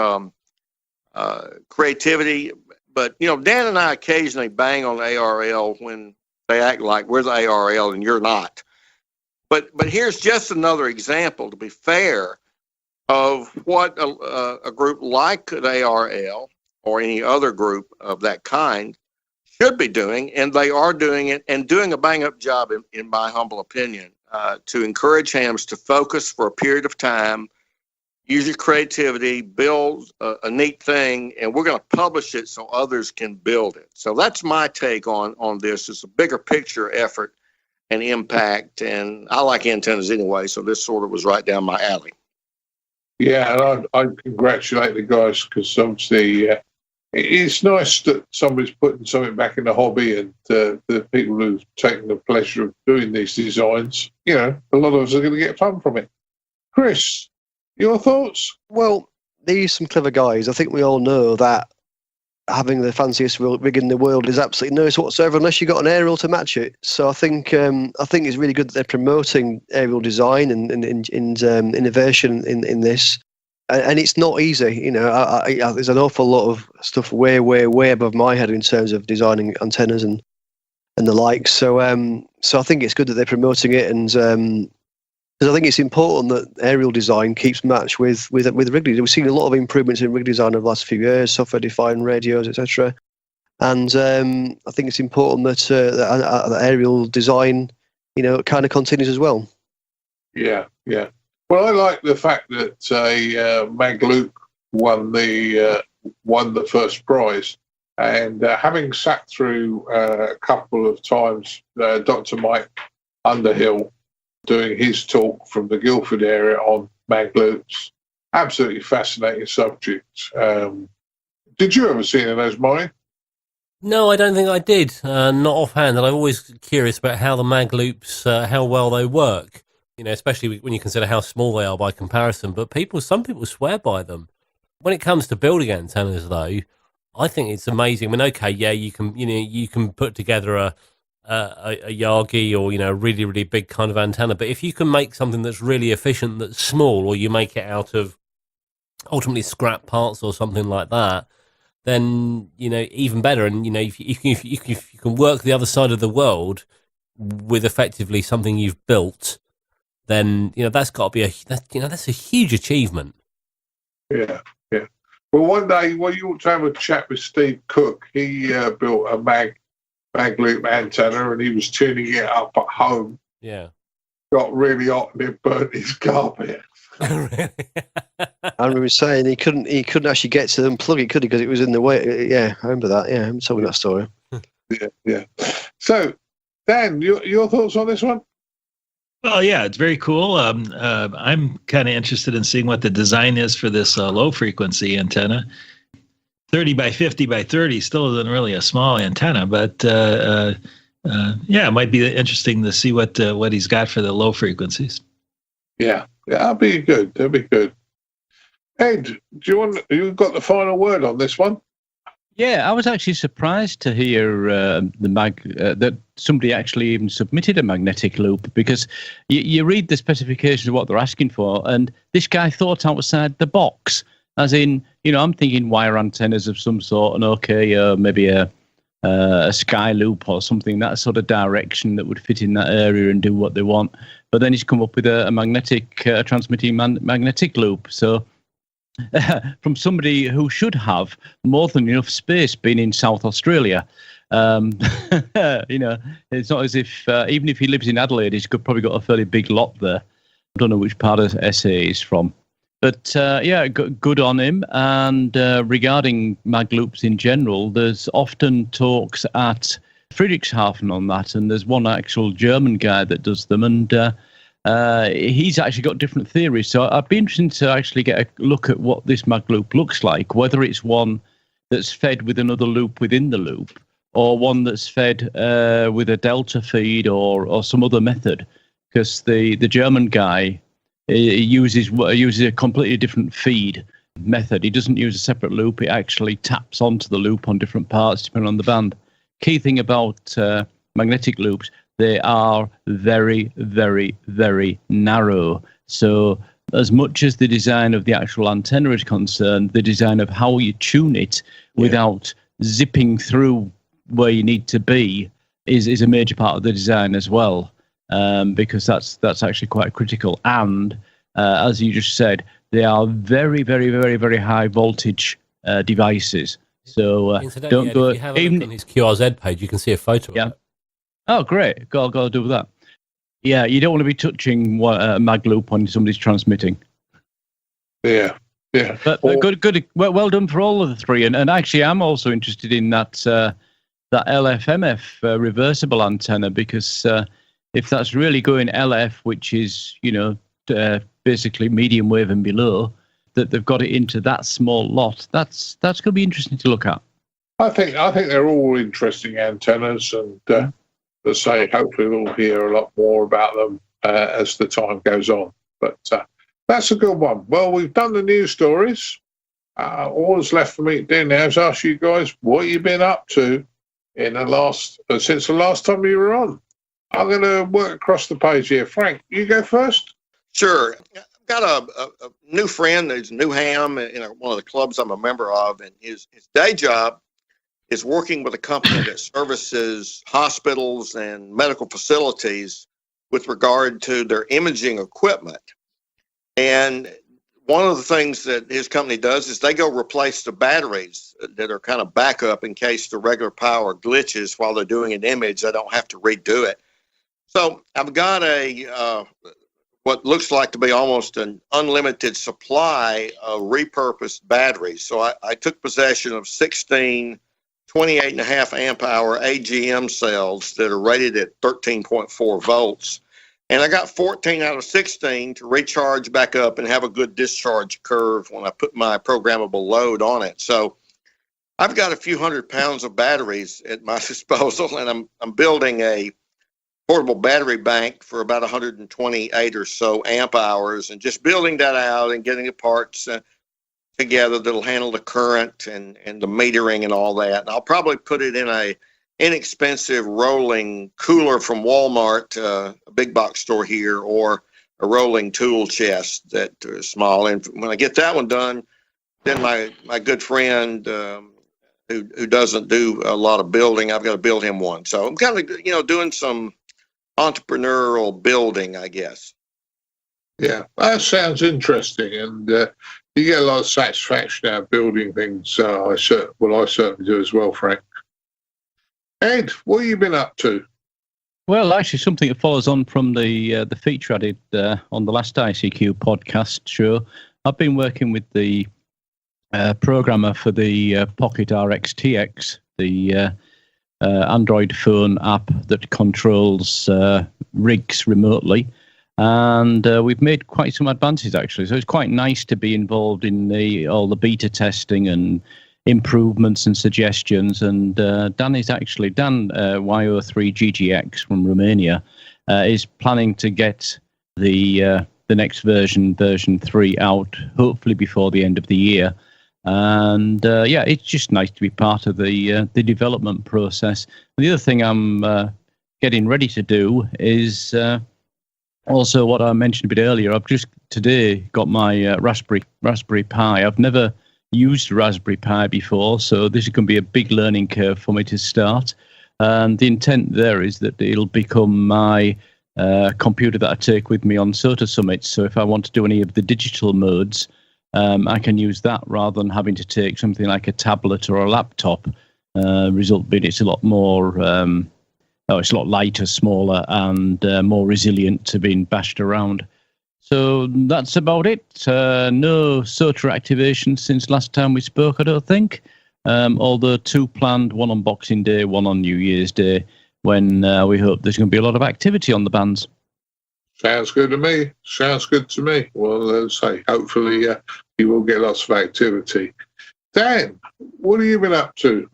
creativity. But, Dan and I occasionally bang on the ARL when they act like we're the ARL and you're not. But here's just another example, to be fair, of what a group like the ARL or any other group of that kind should be doing, and they are doing it, and doing a bang-up job, in my humble opinion, to encourage hams to focus for a period of time, use your creativity, build a neat thing, and we're going to publish it so others can build it. So that's my take on this. It's a bigger picture effort and impact, and I like antennas anyway, so this sort of was right down my alley. Yeah, and I congratulate the guys, because obviously it's nice that somebody's putting something back in the hobby, and the people who've taken the pleasure of doing these designs, a lot of us are going to get fun from it. Chris, your thoughts? Well, these are some clever guys. I think we all know that having the fanciest rig in the world is absolutely no use whatsoever unless you've got an aerial to match it. So I think it's really good that they're promoting aerial design and innovation in this. And it's not easy, there's an awful lot of stuff way above my head in terms of designing antennas and the like. So I think it's good that they're promoting it, and because I think it's important that aerial design keeps match with rig design. We've seen a lot of improvements in rig design over the last few years, software-defined radios, etc. And I think it's important that aerial design, kind of continues as well. Yeah. Well, I like the fact that Magloop won the first prize, and having sat through a couple of times, Dr. Mike Underhill doing his talk from the Guildford area on Magloops, absolutely fascinating subject. Did you ever see any of those, Mike? No, I don't think I did. Not offhand, and I'm always curious about how the Magloops, how well they work. Especially when you consider how small they are by comparison. But some people swear by them. When it comes to building antennas, though, I think it's amazing. I mean, okay, yeah, you can put together a Yagi or a really, really big kind of antenna. But if you can make something that's really efficient, that's small, or you make it out of ultimately scrap parts or something like that, then even better. And if you can work the other side of the world with effectively something you've built, then that's got to be that's a huge achievement. Yeah. Well, one day, you ought to have a chat with Steve Cook. He built a Magloop antenna, and he was tuning it up at home. Yeah. Got really hot, and it burnt his carpet. Really? I remember saying he couldn't actually get to unplug it, could he? Because it was in the way. Yeah, I remember that. Yeah, I'm telling that story. Yeah. So, Dan, your thoughts on this one? Well, yeah, it's very cool. I'm kind of interested in seeing what the design is for this low frequency antenna. 30 by 50 by 30 still isn't really a small antenna, but yeah, it might be interesting to see what he's got for the low frequencies. Yeah, that'll be good. That'll be good. Ed, you got the final word on this one? Yeah, I was actually surprised to hear that somebody actually even submitted a magnetic loop, because you read the specifications of what they're asking for, and this guy thought outside the box. As in, I'm thinking wire antennas of some sort, and okay, maybe a sky loop or something, that sort of direction that would fit in that area and do what they want. But then he's come up with a magnetic transmitting magnetic loop. So from somebody who should have more than enough space being in South Australia, it's not as if even if he lives in Adelaide, he's probably got a fairly big lot there. I don't know which part of SA he's from. But yeah, good on him. And regarding mag loops in general, there's often talks at Friedrichshafen on that, and there's one actual German guy that does them, and he's actually got different theories. So I'd be interested to actually get a look at what this mag loop looks like, whether it's one that's fed with another loop within the loop, or one that's fed with a delta feed or some other method, because the German guy, he uses a completely different feed method. He doesn't use a separate loop. It actually taps onto the loop on different parts depending on the band. Key thing about magnetic loops, they are very, very, very narrow. So as much as the design of the actual antenna is concerned, the design of how you tune it without zipping through where you need to be is a major part of the design as well. Because that's actually quite critical. And as you just said, they are very, very, very, very high voltage devices. So don't go. If you have a look on his QRZ page, you can see a photo of it. Oh, great! Got to do with that. Yeah, you don't want to be touching a mag loop when somebody's transmitting. Yeah. But good. Well done for all of the three. And actually, I'm also interested in that LFMF reversible antenna, because if that's really going LF, which is, basically medium wave and below, that they've got it into that small lot, that's going to be interesting to look at. I think they're all interesting antennas, and as I say, hopefully we'll hear a lot more about them as the time goes on. But that's a good one. Well, we've done the news stories. All that's left for me to do now is ask you guys what you've been up to in since the last time you were on. I'm going to work across the page here. Frank, you go first. Sure. I've got a new friend who's Newham in one of the clubs I'm a member of, and his day job is working with a company that services hospitals and medical facilities with regard to their imaging equipment. And one of the things that his company does is they go replace the batteries that are kind of backup in case the regular power glitches while they're doing an image. They don't have to redo it. So I've got what looks like to be almost an unlimited supply of repurposed batteries. So I took possession of 16 28.5 amp hour AGM cells that are rated at 13.4 volts. And I got 14 out of 16 to recharge back up and have a good discharge curve when I put my programmable load on it. So I've got a few 100 pounds of batteries at my disposal, and I'm building a portable battery bank for about 128 or so amp hours, and just building that out and getting the parts together that'll handle the current and the metering and all that. And I'll probably put it in a inexpensive rolling cooler from Walmart, a big box store here, or a rolling tool chest that is small. And when I get that one done, then my good friend who doesn't do a lot of building, I've got to build him one. So I'm kind of doing some entrepreneurial building, I guess. Yeah, that sounds interesting, and you get a lot of satisfaction out of building things. I certainly do as well, Frank. Ed, what have you been up to? Well, actually, something that follows on from the feature I did on the last ICQ podcast show. I've been working with the programmer for the Pocket RX-TX, the Android phone app that controls rigs remotely. And we've made quite some advances, actually. So it's quite nice to be involved in all the beta testing and improvements and suggestions. And Dan YO3GGX from Romania, is planning to get the next version 3, out, hopefully before the end of the year. And it's just nice to be part of the development process. And the other thing I'm getting ready to do is also what I mentioned a bit earlier. I've just today got my Raspberry Pi. I've never used Raspberry Pi before, so this is going to be a big learning curve for me to start. And the intent there is that it'll become my computer that I take with me on SOTA summits. So if I want to do any of the digital modes, I can use that rather than having to take something like a tablet or a laptop. Result being it's a lot more, it's a lot lighter, smaller, and more resilient to being bashed around. So that's about it. No SOTA activation since last time we spoke, I don't think. Although 2 planned, one on Boxing Day, one on New Year's Day, when we hope there's going to be a lot of activity on the bands. Sounds good to me. Well, let's say, hopefully you will get lots of activity. Dan, what have you been up to?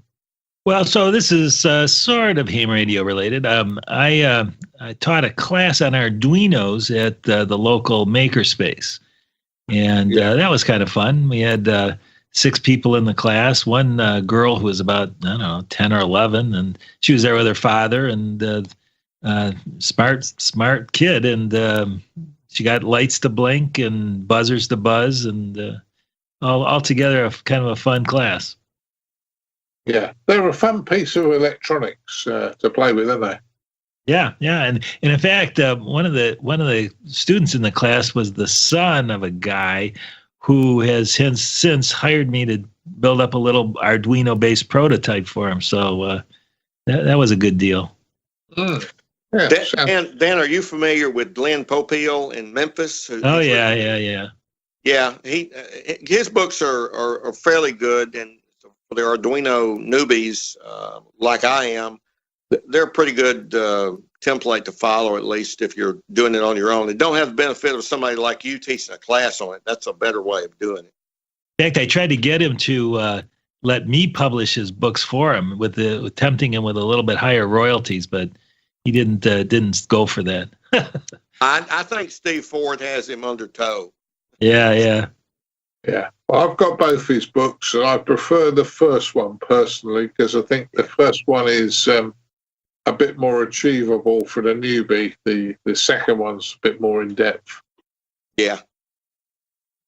Well, so this is sort of ham radio related. I taught a class on Arduinos at the local makerspace, and that was kind of fun. We had 6 people in the class. One girl who was about, 10 or 11, and she was there with her father, and smart kid, and she got lights to blink and buzzers to buzz, and all together kind of a fun class. Yeah, they're a fun piece of electronics to play with, aren't they? Yeah, and in fact, one of the students in the class was the son of a guy who has since hired me to build up a little Arduino-based prototype for him. So that was a good deal. Mm. Yeah, Dan, are you familiar with Glenn Popeil in Memphis? Yeah. Yeah, his books are fairly good, and for the Arduino newbies like I am, they're a pretty good template to follow, at least if you're doing it on your own. They don't have the benefit of somebody like you teaching a class on it. That's a better way of doing it. In fact, I tried to get him to let me publish his books for him, with tempting him with a little bit higher royalties, but he didn't go for that. I think Steve Ford has him under tow. Yeah. Well, I've got both his books, and I prefer the first one personally, because I think the first one is a bit more achievable for the newbie. The second one's a bit more in depth. Yeah.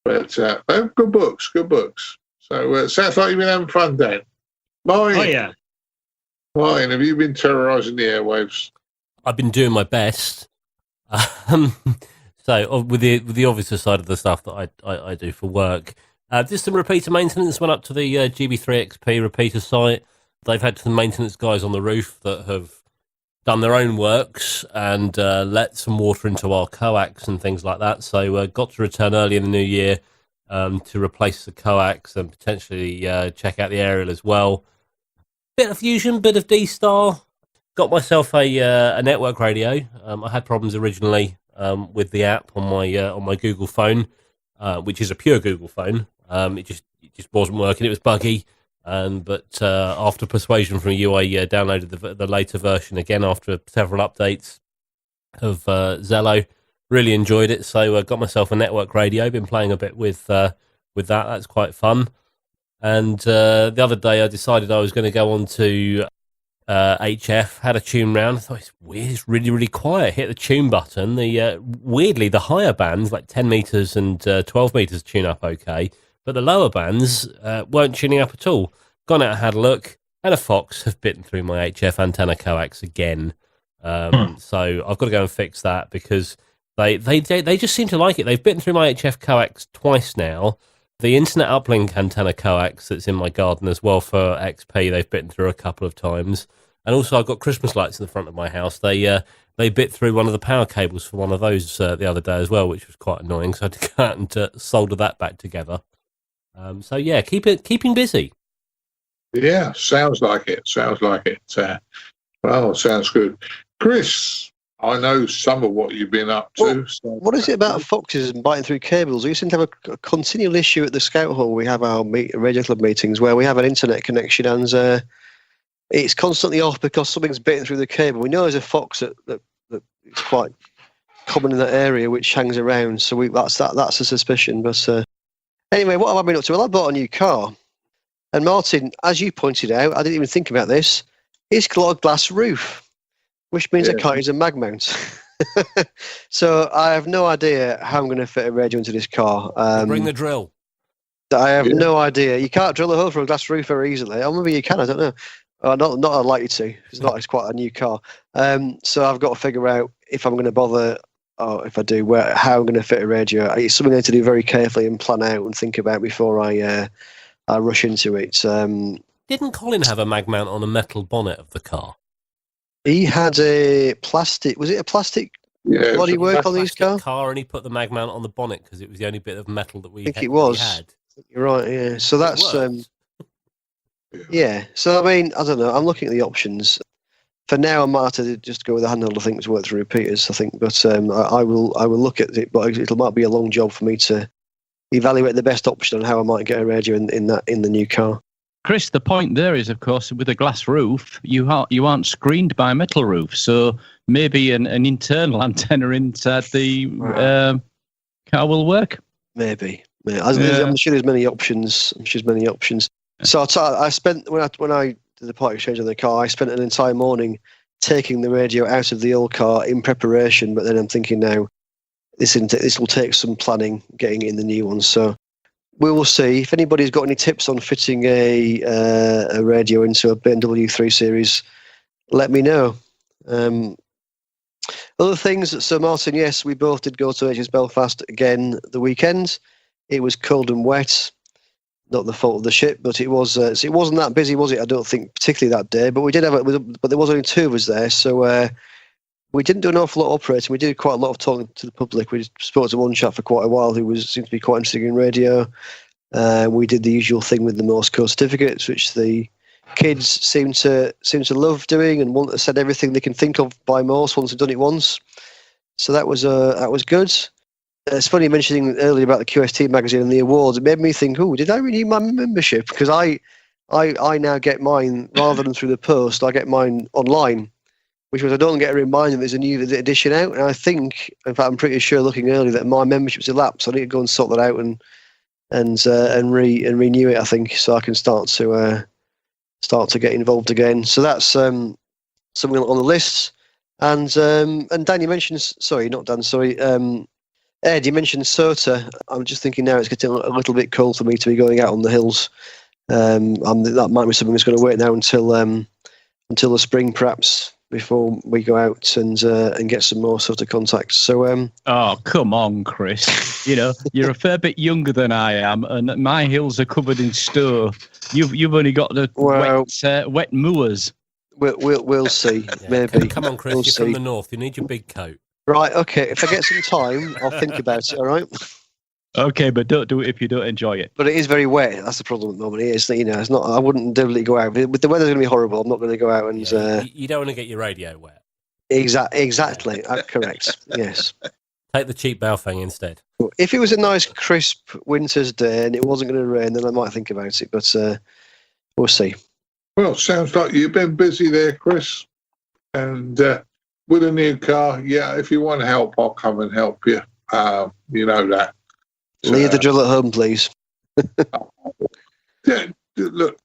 But they're good books. So it sounds like you've been having fun, Dan. Martin, Oh, yeah. Martin, have you been terrorising the airwaves? I've been doing my best. So with the obvious side of the stuff that I do for work, did some repeater maintenance. Went up to the GB3XP repeater site. They've had some maintenance guys on the roof that have done their own works and let some water into our coax and things like that. So got to return early in the new year to replace the coax and potentially check out the aerial as well. Bit of Fusion, bit of D-Star. Got myself a network radio. I had problems originally with the app on my Google phone, which is a pure Google phone. It just wasn't working. It was buggy. But after persuasion from you, I downloaded the later version again after several updates of Zello. Really enjoyed it. So I got myself a network radio. Been playing a bit with that. That's quite fun. And the other day I decided I was going to go on to HF, had a tune round. I thought, it's weird, it's really, really quiet. Hit the tune button. Weirdly, the higher bands, like 10 meters and 12 meters, tune up okay. But the lower bands weren't tuning up at all. Gone out and had a look, and a fox have bitten through my HF antenna coax again. So I've got to go and fix that, because they just seem to like it. They've bitten through my HF coax twice now. The internet uplink antenna coax that's in my garden as well for XP, they've bitten through a couple of times. And also, I've got Christmas lights in the front of my house. They bit through one of the power cables for one of those the other day as well, which was quite annoying. So I had to go out and solder that back together. So yeah, keeping busy. Yeah, sounds like it. Well, sounds good. Chris, I know some of what you've been up to. What is it about foxes and biting through cables? We seem to have a continual issue at the Scout Hall. We have our radio club meetings where we have an internet connection, and it's constantly off because something's bitten through the cable. We know there's a fox that is quite common in that area, which hangs around. So that's a suspicion. But anyway, what have I been up to? Well, I bought a new car. And Martin, as you pointed out, I didn't even think about this, it's got a glass roof, which means I can't use a mag mount. So I have no idea how I'm going to fit a radio into this car. Bring the drill. I have no idea. You can't drill a hole for a glass roof very easily. Or maybe you can, I don't know. Not I'd like you to. It's quite a new car. So I've got to figure out if I'm going to bother, or if I do, how I'm going to fit a radio. It's something I need to do very carefully and plan out and think about before I rush into it. Didn't Colin have a mag mount on a metal bonnet of the car? He had a plastic. Was it a plastic bodywork on his car? And he put the mag mount on the bonnet because it was the only bit of metal that we had. You're right. Yeah. So that's yeah. So I mean, I don't know. I'm looking at the options. For now, I might have to just go with the handheld. I think to work through repeaters. I think, but I will look at it. But it might be a long job for me to evaluate the best option on how I might get a radio in the new car. Chris, the point there is, of course, with a glass roof, you aren't screened by a metal roof, so maybe an internal antenna inside the car will work. Maybe. I'm sure there's many options. So I spent when I did the part exchange on the car, I spent an entire morning taking the radio out of the old car in preparation. But then I'm thinking now, this will take some planning getting it in the new one. So we will see. If anybody's got any tips on fitting a radio into a BMW 3 Series, let me know. Other things, so Martin, yes, we both did go to HS Belfast again the weekend. It was cold and wet. Not the fault of the ship, but it was. It wasn't that busy, was it? I don't think particularly that day. But we did have it. But there was only two of us there, so we didn't do an awful lot of operating. We did quite a lot of talking to the public. We spoke to one chap for quite a while who seemed to be quite interested in radio. We did the usual thing with the Morse code certificates, which the kids seem to love doing and said everything they can think of by Morse once they've done it once. So that was good. It's funny mentioning earlier about the QST magazine and the awards. It made me think, did I renew my membership? Because I now get mine, rather than through the post, I get mine online, which was I don't get a reminder there's a new edition out. And I think, in fact, I'm pretty sure looking earlier that my membership's elapsed. So I need to go and sort that out and renew it, I think, so I can start to get involved again. So that's something on the list. And Dan, you mentioned, Ed, you mentioned SOTA. I'm just thinking now it's getting a little bit cold for me to be going out on the hills. That might be something that's going to wait now until the spring, perhaps, before we go out and get some more SOTA contacts. So, oh, come on, Chris. You're a fair bit younger than I am, and my hills are covered in snow. You've only got the wet moors. We'll see. Maybe. Come on, Chris. You're from the north. You need your big coat. Right, okay. If I get some time, I'll think about it, all right? Okay, but don't do it if you don't enjoy it. But it is very wet. That's the problem at the moment. It's not. I wouldn't deliberately go out. With the weather's going to be horrible, I'm not going to go out and... you don't want to get your radio wet. Exactly. Correct. Yes. Take the cheap Baofeng instead. If it was a nice, crisp winter's day and it wasn't going to rain, then I might think about it. But we'll see. Well, sounds like you've been busy there, Chris. And... with a new car, if you want help, I'll come and help you. You know that. Leave the drill at home, please. Look,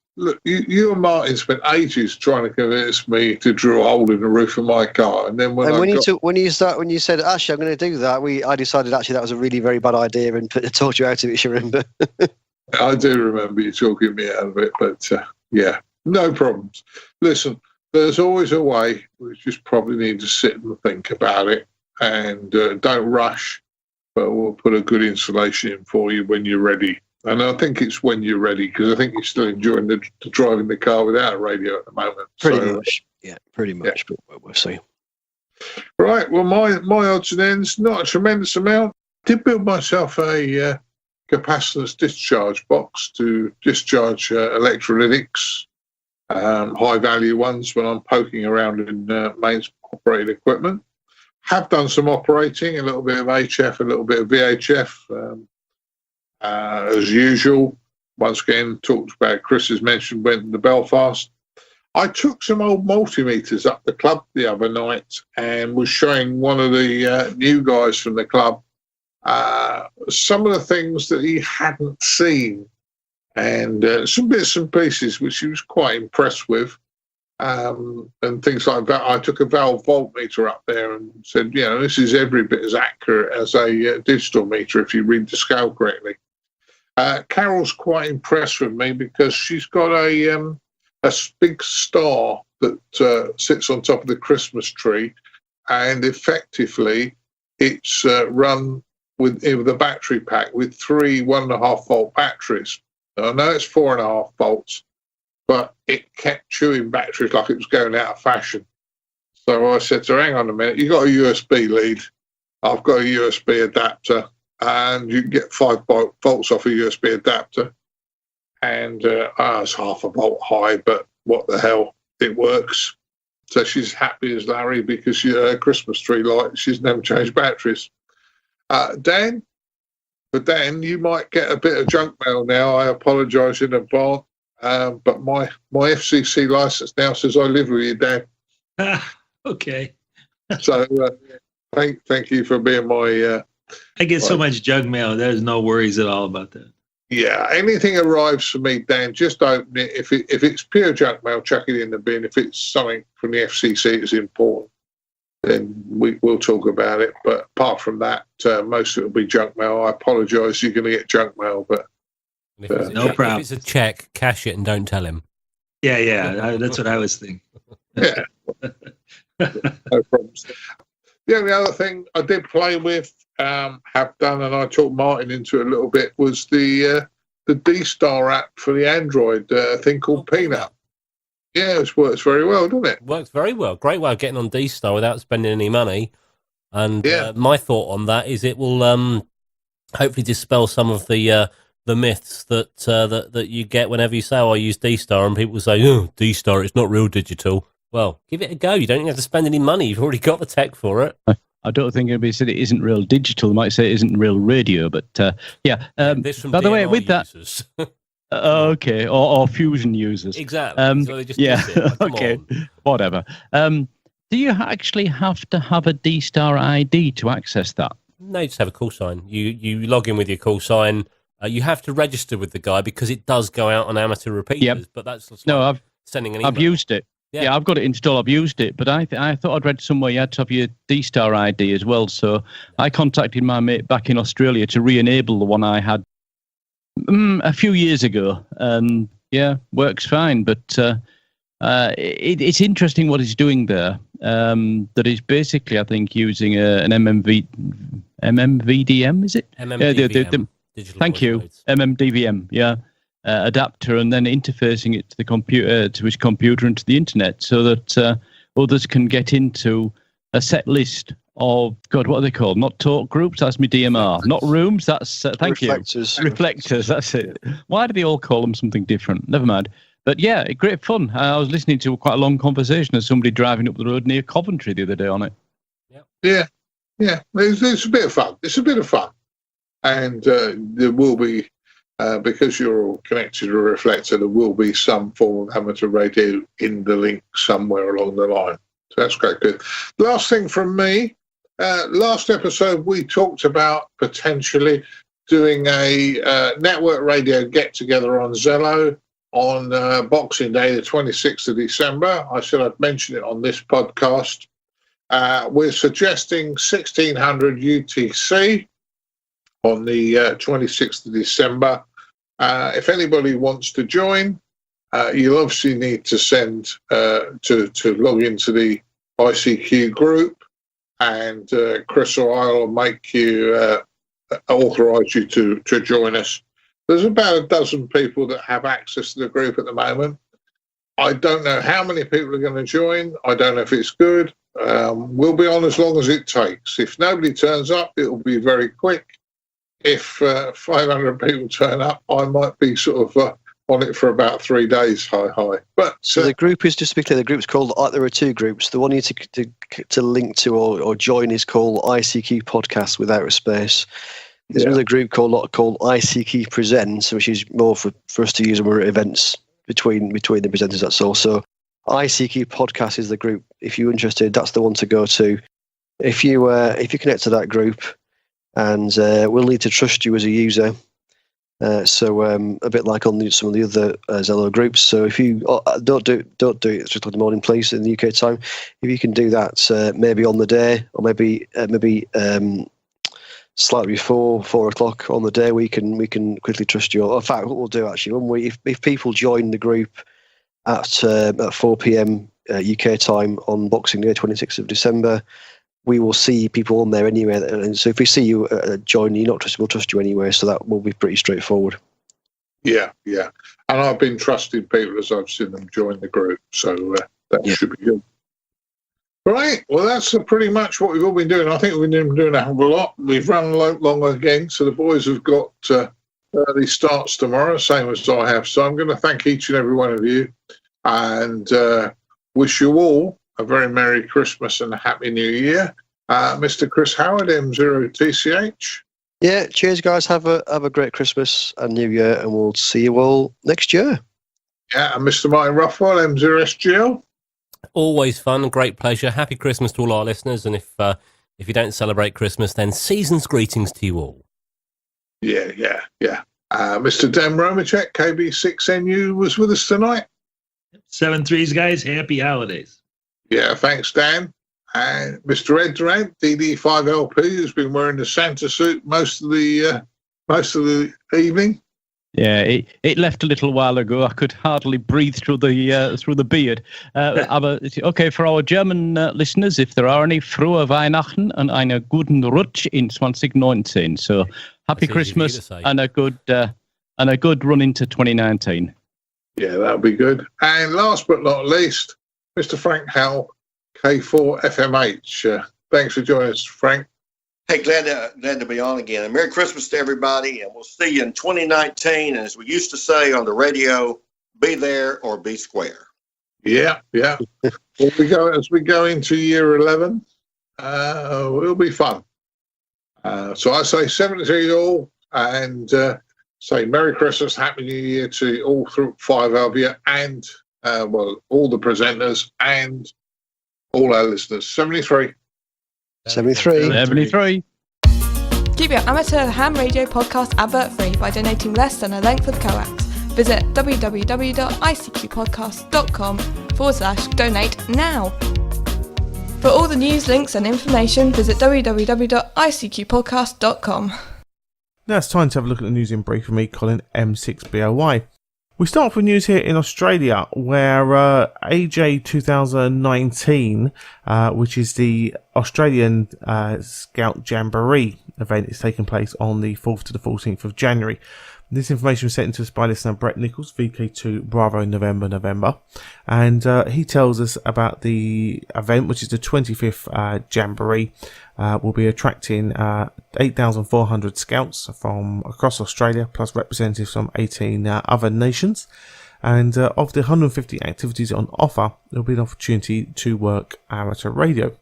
you and Martin spent ages trying to convince me to drill a hole in the roof of my car. And then when you said, actually, I'm going to do that, I decided actually that was a really very bad idea and taught you out of it, you remember? I do remember you talking me out of it, but no problems. Listen, there's always a way. We just probably need to sit and think about it, and don't rush, but we'll put a good installation in for you when you're ready. And I think it's when you're ready, because I think you're still enjoying the driving the car without a radio at the moment. Pretty much. Yeah, pretty much. But we'll see. Right. Well, my odds and ends, not a tremendous amount. Did build myself a capacitance discharge box to discharge electrolytics, high value ones when I'm poking around in mains operated equipment. Have done some operating, a little bit of HF, a little bit of VHF, as usual. Once again, talked about, Chris has mentioned, went to Belfast. I took some old multimeters up the club the other night and was showing one of the new guys from the club some of the things that he hadn't seen, and some bits and pieces which he was quite impressed with, and things like that. I took a valve voltmeter up there and said, this is every bit as accurate as a digital meter if you read the scale correctly. Carol's quite impressed with me because she's got a big star that sits on top of the Christmas tree, and effectively it's run with a battery pack with 3 1.5 volt batteries. Now, I know it's 4.5 volts, but it kept chewing batteries like it was going out of fashion. So I said to her, hang on a minute, you got a USB lead, I've got a USB adapter, and you can get 5 volts off a USB adapter. And it's 0.5 volt high, but what the hell, it works. So she's happy as Larry because her Christmas tree light, she's never changed batteries. Dan, you might get a bit of junk mail now. I apologise in advance, but my FCC licence now says I live with you, Dan. Okay. So thank you for being my... I get so much junk mail. There's no worries at all about that. Yeah, anything arrives for me, Dan, just open it. If it's pure junk mail, chuck it in the bin. If it's something from the FCC that's important, then we'll talk about it. But apart from that, most of it will be junk mail. I apologise, you're going to get junk maal, but no problem. If it's a check, cash it and don't tell him. Yeah, that's what I was thinking. Yeah, no problems. The only other thing I did play with, have done, and I talked Martin into it a little bit, was the D-Star app for the Android thing called Peanut. Yeah, it works very well, doesn't it? Works very well. Great way of getting on D-Star without spending any money. And my thought on that is it will hopefully dispel some of the myths that you get whenever you say, I use D-Star, and people say, oh, D-Star, it's not real digital. Well, give it a go. You don't even have to spend any money. You've already got the tech for it. I don't think anybody said it isn't real digital. They might say it isn't real radio, but yeah. By the way, with users. That, okay, or Fusion users. Exactly. So they just okay, whatever. Do you actually have to have a D-Star ID to access that? No, you just have a call sign. You log in with your call sign. You have to register with the guy because it does go out on amateur repeaters. Yep. But that's I've sending an email. I've used it. Yeah, I've got it installed. I've used it, but I thought I'd read somewhere you had to have your D-Star ID as well. So I contacted my mate back in Australia to re-enable the one I had a few years ago, and works fine. But it's interesting what he's doing there. That is basically, I think, using an MMVDM, is it? MMDVM. Thank you, MMDVM. Adapter, and then interfacing it to the computer, to his computer, and to the internet, so that others can get into a set list of what are they called? Not talk groups. That's me DMR. Not rooms. That's Reflectors. Reflectors. That's it. Why do they all call them something different? Never mind. But yeah, great fun. I was listening to quite a long conversation of somebody driving up the road near Coventry the other day on it. Yeah. It's a bit of fun. And there will be. Because you're all connected to a reflector, there will be some form of amateur radio in the link somewhere along the line. So that's quite good. Last thing from me, last episode we talked about potentially doing a network radio get-together on Zello on Boxing Day, the 26th of December. I said I'd mention it on this podcast. We're suggesting 1600 UTC on the 26th of December. If anybody wants to join, you'll obviously need to send to log into the ICQ group, and Chris or I will make you authorise you to join us. There's about a dozen people that have access to the group at the moment. I don't know how many people are going to join. I don't know if it's good. We'll be on as long as it takes. If nobody turns up, it'll be very quick. If 500 people turn up, I might be sort of on it for about 3 days. Hi. But so the group is, just to be clear, the group's called. There are two groups. The one you to link to or join is called ICQ Podcast without a space. There's another group called ICQ Presents, which is more for us to use when we're at events between the presenters. That's all. So ICQ Podcast is the group. If you're interested, that's the one to go to. If you connect to that group, and we'll need to trust you as a user. So a bit like on some of the other Zello groups. So if you don't do it at 3 o'clock in the morning, please, in the UK time. If you can do that, maybe on the day, or maybe slightly before 4 o'clock on the day, we can quickly trust you. In fact, what we'll do actually, if people join the group at 4 p.m. UK time on Boxing Day, 26th of December, we will see people on there anyway. And so if we see you join, we'll trust you anyway. So that will be pretty straightforward. Yeah. And I've been trusting people as I've seen them join the group. So that should be good. Right. Well, that's pretty much what we've all been doing. I think we've been doing a hell of a lot. We've run long again. So the boys have got early starts tomorrow, same as I have. So I'm going to thank each and every one of you and wish you all a very Merry Christmas and a Happy New Year. Mr. Chris Howard M0TCH. Yeah, cheers, guys. Have a great Christmas and New Year, and we'll see you all next year. Yeah, and Mr. Martin Rothwell M0SGL. Always fun, great pleasure. Happy Christmas to all our listeners, and if you don't celebrate Christmas, then season's greetings to you all. Yeah. Mr. Romanchik KB6NU was with us tonight. 7-3s, guys. Happy holidays. Yeah, thanks, Dan. And Mr. Ed Durrant, DD5LP, who's been wearing the Santa suit most of the evening. Yeah, it left a little while ago. I could hardly breathe through the beard. Okay, for our German listeners, if there are any, frohe Weihnachten and eine guten Rutsch in 2019. So happy Christmas and a good run into 2019. Yeah, that'll be good. And last but not least, Mr. Frank Howell, K4FMH. Thanks for joining us, Frank. Hey, glad to be on again. And Merry Christmas to everybody, and we'll see you in 2019. And as we used to say on the radio, be there or be square. Yeah. As we go into year 11, it'll be fun. So I say 73 all, and say Merry Christmas, Happy New Year to all 5 of you, and all the presenters and all our listeners. 73. 73. Keep your amateur ham radio podcast advert free by donating less than a length of coax. Visit www.icqpodcast.com/donate now. For all the news, links and information, visit www.icqpodcast.com. Now it's time to have a look at the news in brief from me, Colin M6BOY. We start off with news here in Australia, where AJ 2019, which is the Australian Scout Jamboree event, is taking place on the 4th to the 14th of January. This information was sent into us by listener Brett Nichols, VK2 Bravo November, and he tells us about the event, which is the 25th Jamboree. Will be attracting 8,400 scouts from across Australia, plus representatives from 18 other nations. And of the 150 activities on offer, there will be an opportunity to work amateur radio.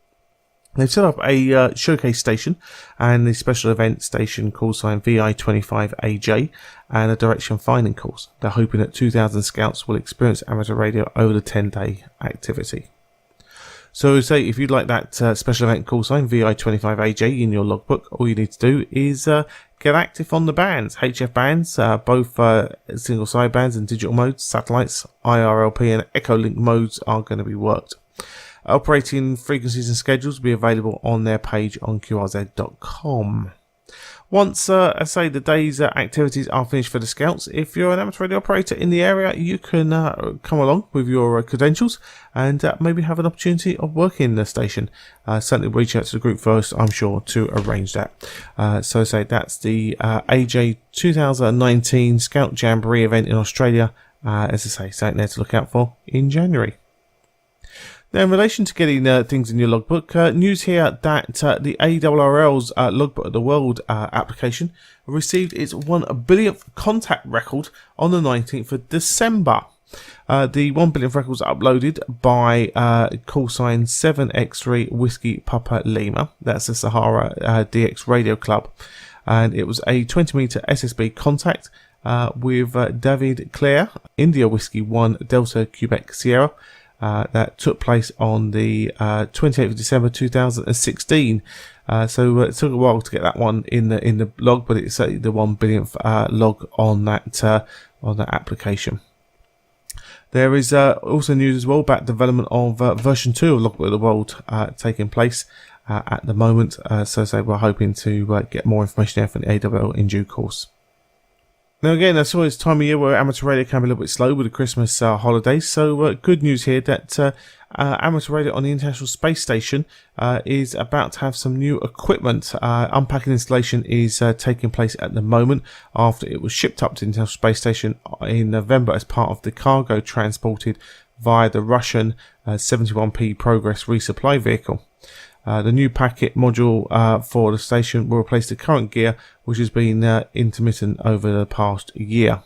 They've set up a showcase station and a special event station call sign VI25AJ and a direction finding course. They're hoping that 2,000 scouts will experience amateur radio over the 10-day activity. So say if you'd like that special event call sign VI25AJ in your logbook, all you need to do is get active on the bands, HF bands, both single side bands and digital modes, satellites, IRLP and Echolink modes are going to be worked. Operating frequencies and schedules will be available on their page on qrz.com. Once, the day's activities are finished for the scouts, if you're an amateur radio operator in the area, you can come along with your credentials and maybe have an opportunity of working in the station. Certainly reach out to the group first, I'm sure, to arrange that. That's the AJ 2019 Scout Jamboree event in Australia As I say, something there to look out for in January. Now, in relation to getting things in your logbook, news here that the ARRL's Logbook of the World application received its 1 billionth contact record on the 19th of December. The 1 billionth record was uploaded by call sign 7X3 Whiskey Papa Lima. That's the Sahara DX Radio Club. And it was a 20-meter SSB contact with David Clare, India Whiskey 1 Delta Quebec Sierra. That took place on the 28th of December 2016. So it took a while to get that one in the log, but it's the 1 billionth log on that application. There is also news as well about development of version 2 of Logbook of the World taking place at the moment. So we're hoping to get more information there from the AWL in due course. Now again, that's always time of year where amateur radio can be a little bit slow with the Christmas holidays. So good news here that amateur radio on the International Space Station is about to have some new equipment. Unpacking installation is taking place at the moment after it was shipped up to the International Space Station in November as part of the cargo transported via the Russian 71P Progress resupply vehicle. The new packet module for the station will replace the current gear, which has been intermittent over the past year.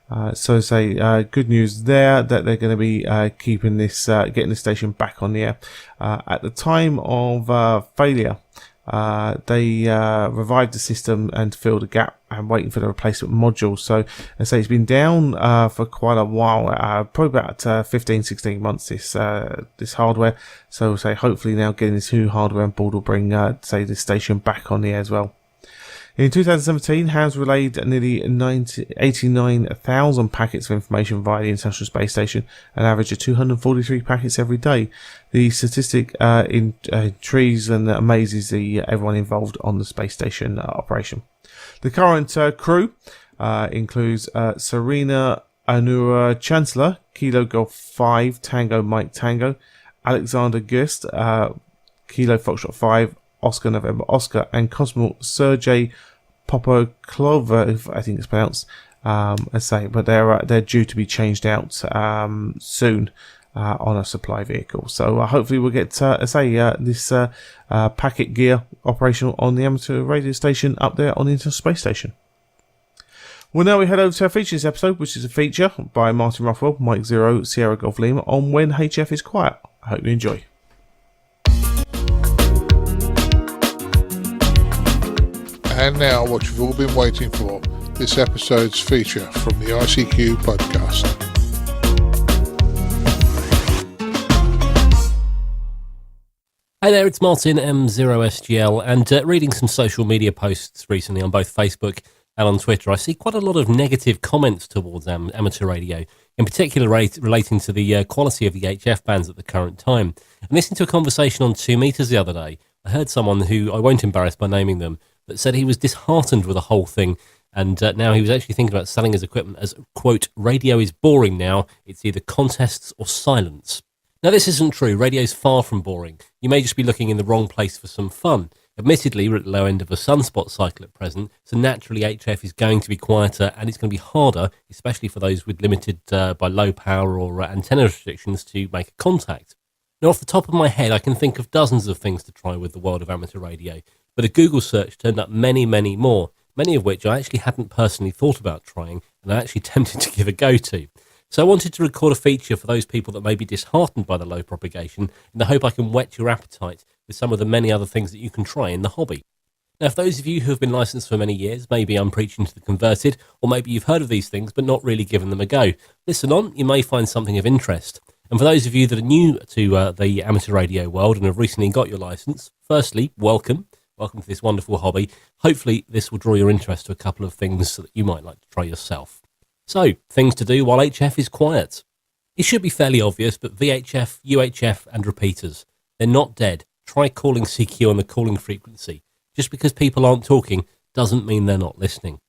Good news there that they're going to be keeping this, getting the station back on the air. At the time of failure, they revived the system and filled the gap and waiting for the replacement module. So I say it's been down for quite a while, probably about 15-16 months, this hardware. So say hopefully now getting this new hardware on board will bring the station back on the air as well. In 2017, Howell relayed nearly 89,000 packets of information via the International Space Station, an average of 243 packets every day. The statistic intrigues and amazes everyone involved on the space station operation. The current crew includes Serena Anura Chancellor, Kilo Golf 5, Tango Mike Tango, Alexander Gust, Kilo Foxtrot 5, Oscar November Oscar, and cosmonaut Sergei Popoklov, I think it's pronounced, but they're due to be changed out soon on a supply vehicle. So hopefully we'll get this packet gear operational on the amateur radio station up there on the International Space Station. Well, now we head over to our features episode, which is a feature by Martin Rothwell, Mike 0 Sierra Golf Lima, on when HF is quiet. I hope you enjoy. And now, what you've all been waiting for, this episode's feature from the ICQ podcast. Hey there, it's Martin M0SGL, and reading some social media posts recently on both Facebook and on Twitter, I see quite a lot of negative comments towards amateur radio, in particular relating to the quality of the HF bands at the current time. And listening to a conversation on 2 meters the other day, I heard someone who I won't embarrass by naming them, that said he was disheartened with the whole thing, and now he was actually thinking about selling his equipment as, quote, radio is boring now, it's either contests or silence. Now this isn't true, radio's far from boring. You may just be looking in the wrong place for some fun. Admittedly, we're at the low end of a sunspot cycle at present, so naturally HF is going to be quieter, and it's going to be harder, especially for those with limited by low power or antenna restrictions, to make a contact. Now, off the top of my head, I can think of dozens of things to try with the world of amateur radio, but a Google search turned up many, many more, many of which I actually hadn't personally thought about trying, and I actually tempted to give a go to. So I wanted to record a feature for those people that may be disheartened by the low propagation, in the hope I can whet your appetite with some of the many other things that you can try in the hobby. Now, for those of you who have been licensed for many years, maybe I'm preaching to the converted, or maybe you've heard of these things but not really given them a go, listen on, you may find something of interest. And for those of you that are new to the amateur radio world and have recently got your license, firstly, welcome. Welcome to this wonderful hobby. Hopefully this will draw your interest to a couple of things that you might like to try yourself. So, things to do while HF is quiet. It should be fairly obvious, but VHF, UHF and repeaters, they're not dead. Try calling CQ on the calling frequency. Just because people aren't talking doesn't mean they're not listening.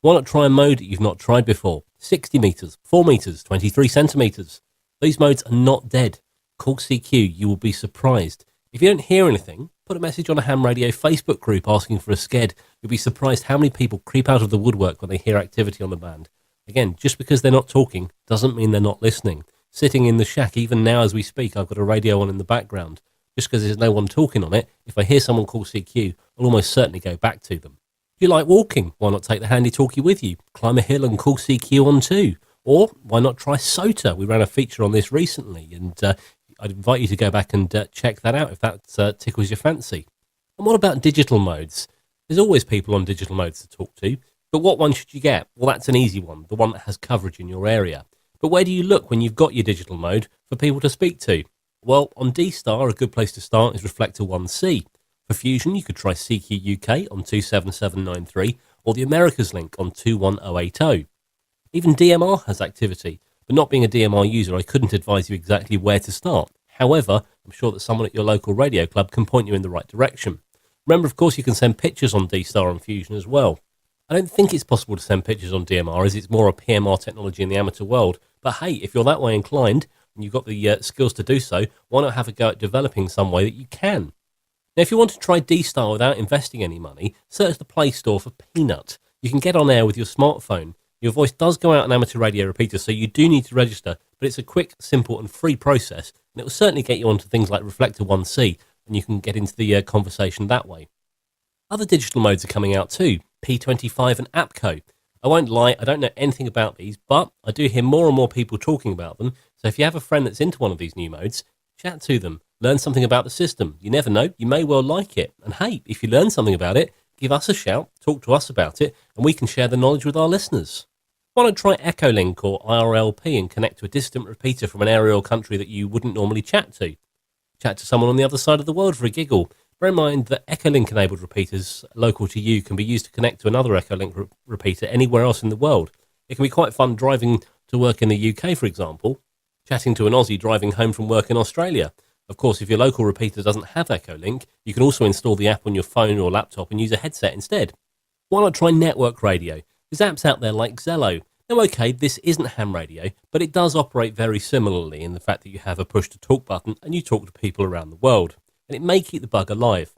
Why not try a mode that you've not tried before? 60 meters, 4 meters, 23 centimeters. These modes are not dead. Call CQ, you will be surprised. If you don't hear anything, put a message on a ham radio Facebook group asking for a sked. You'll be surprised how many people creep out of the woodwork when they hear activity on the band. Again, just because they're not talking doesn't mean they're not listening. Sitting in the shack, even now as we speak, I've got a radio on in the background. Just because there's no one talking on it, if I hear someone call CQ, I'll almost certainly go back to them. If you like walking, why not take the handy talkie with you? Climb a hill and call CQ on too. Or why not try SOTA? We ran a feature on this recently, and I'd invite you to go back and check that out if that tickles your fancy. And what about digital modes? There's always people on digital modes to talk to, but what one should you get? Well, that's an easy one, the one that has coverage in your area. But where do you look when you've got your digital mode for people to speak to? Well, on D-Star, a good place to start is Reflector 1C. For Fusion, you could try CQ UK on 27793 or the Americas link on 21080. Even DMR has activity, but not being a DMR user, I couldn't advise you exactly where to start. However, I'm sure that someone at your local radio club can point you in the right direction. Remember, of course, you can send pictures on D-Star and Fusion as well. I don't think it's possible to send pictures on DMR as it's more a PMR technology in the amateur world, but hey, if you're that way inclined and you've got the skills to do so, why not have a go at developing some way that you can? Now, if you want to try D-Star without investing any money, search the Play Store for Peanut. You can get on air with your smartphone. Your voice does go out on amateur radio repeaters, so you do need to register, but it's a quick, simple and free process, and it will certainly get you onto things like Reflector 1C, and you can get into the conversation that way. Other digital modes are coming out too, P25 and APCO. I won't lie, I don't know anything about these, but I do hear more and more people talking about them, so if you have a friend that's into one of these new modes, chat to them. Learn something about the system. You never know, you may well like it. And hey, if you learn something about it, give us a shout, talk to us about it, and we can share the knowledge with our listeners. Why not try Echolink or IRLP and connect to a distant repeater from an area or country that you wouldn't normally chat to? Chat to someone on the other side of the world for a giggle. Bear in mind that Echolink-enabled repeaters local to you can be used to connect to another Echolink repeater anywhere else in the world. It can be quite fun driving to work in the UK, for example, chatting to an Aussie driving home from work in Australia. Of course, if your local repeater doesn't have Echolink, you can also install the app on your phone or laptop and use a headset instead. Why not try network radio? There's apps out there like Zello. Now, okay, this isn't ham radio, but it does operate very similarly in the fact that you have a push-to-talk button and you talk to people around the world, and it may keep the bug alive.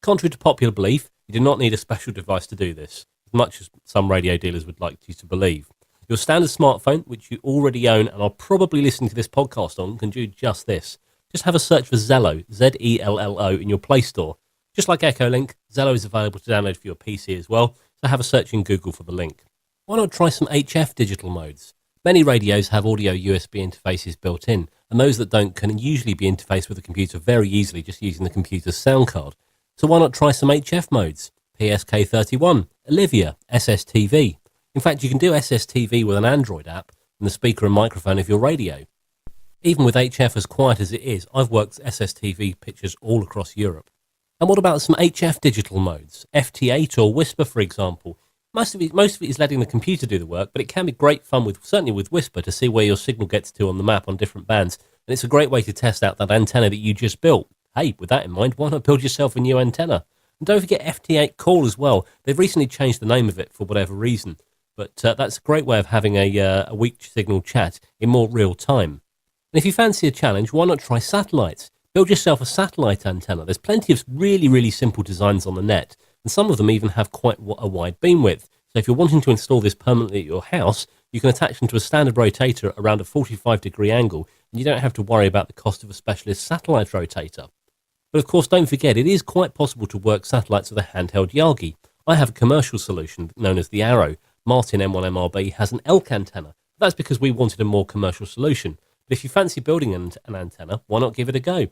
Contrary to popular belief, you do not need a special device to do this, as much as some radio dealers would like you to believe. Your standard smartphone, which you already own and are probably listening to this podcast on, can do just this. Just have a search for Zello, Z-E-L-L-O, in your Play Store. Just like Echolink, Zello is available to download for your PC as well, so have a search in Google for the link. Why not try some HF digital modes? Many radios have audio USB interfaces built in, and those that don't can usually be interfaced with the computer very easily just using the computer's sound card. So why not try some HF modes? PSK31, Olivia, SSTV. In fact, you can do SSTV with an Android app and the speaker and microphone of your radio. Even with HF as quiet as it is, I've worked SSTV pictures all across Europe. And what about some HF digital modes? FT8 or Whisper, for example. Most of it is letting the computer do the work, but it can be great fun, certainly with Whisper, to see where your signal gets to on the map on different bands. And it's a great way to test out that antenna that you just built. Hey, with that in mind, why not build yourself a new antenna? And don't forget FT8 Call as well. They've recently changed the name of it for whatever reason, but that's a great way of having a weak signal chat in more real time. And if you fancy a challenge, why not try satellites? Build yourself a satellite antenna. There's plenty of really, really simple designs on the net, and some of them even have quite a wide beam width. So if you're wanting to install this permanently at your house, you can attach them to a standard rotator around a 45-degree angle, and you don't have to worry about the cost of a specialist satellite rotator. But of course, don't forget, it is quite possible to work satellites with a handheld Yagi. I have a commercial solution known as the Arrow. Martin M1MRB has an elk antenna. That's because we wanted a more commercial solution. But if you fancy building an antenna, why not give it a go?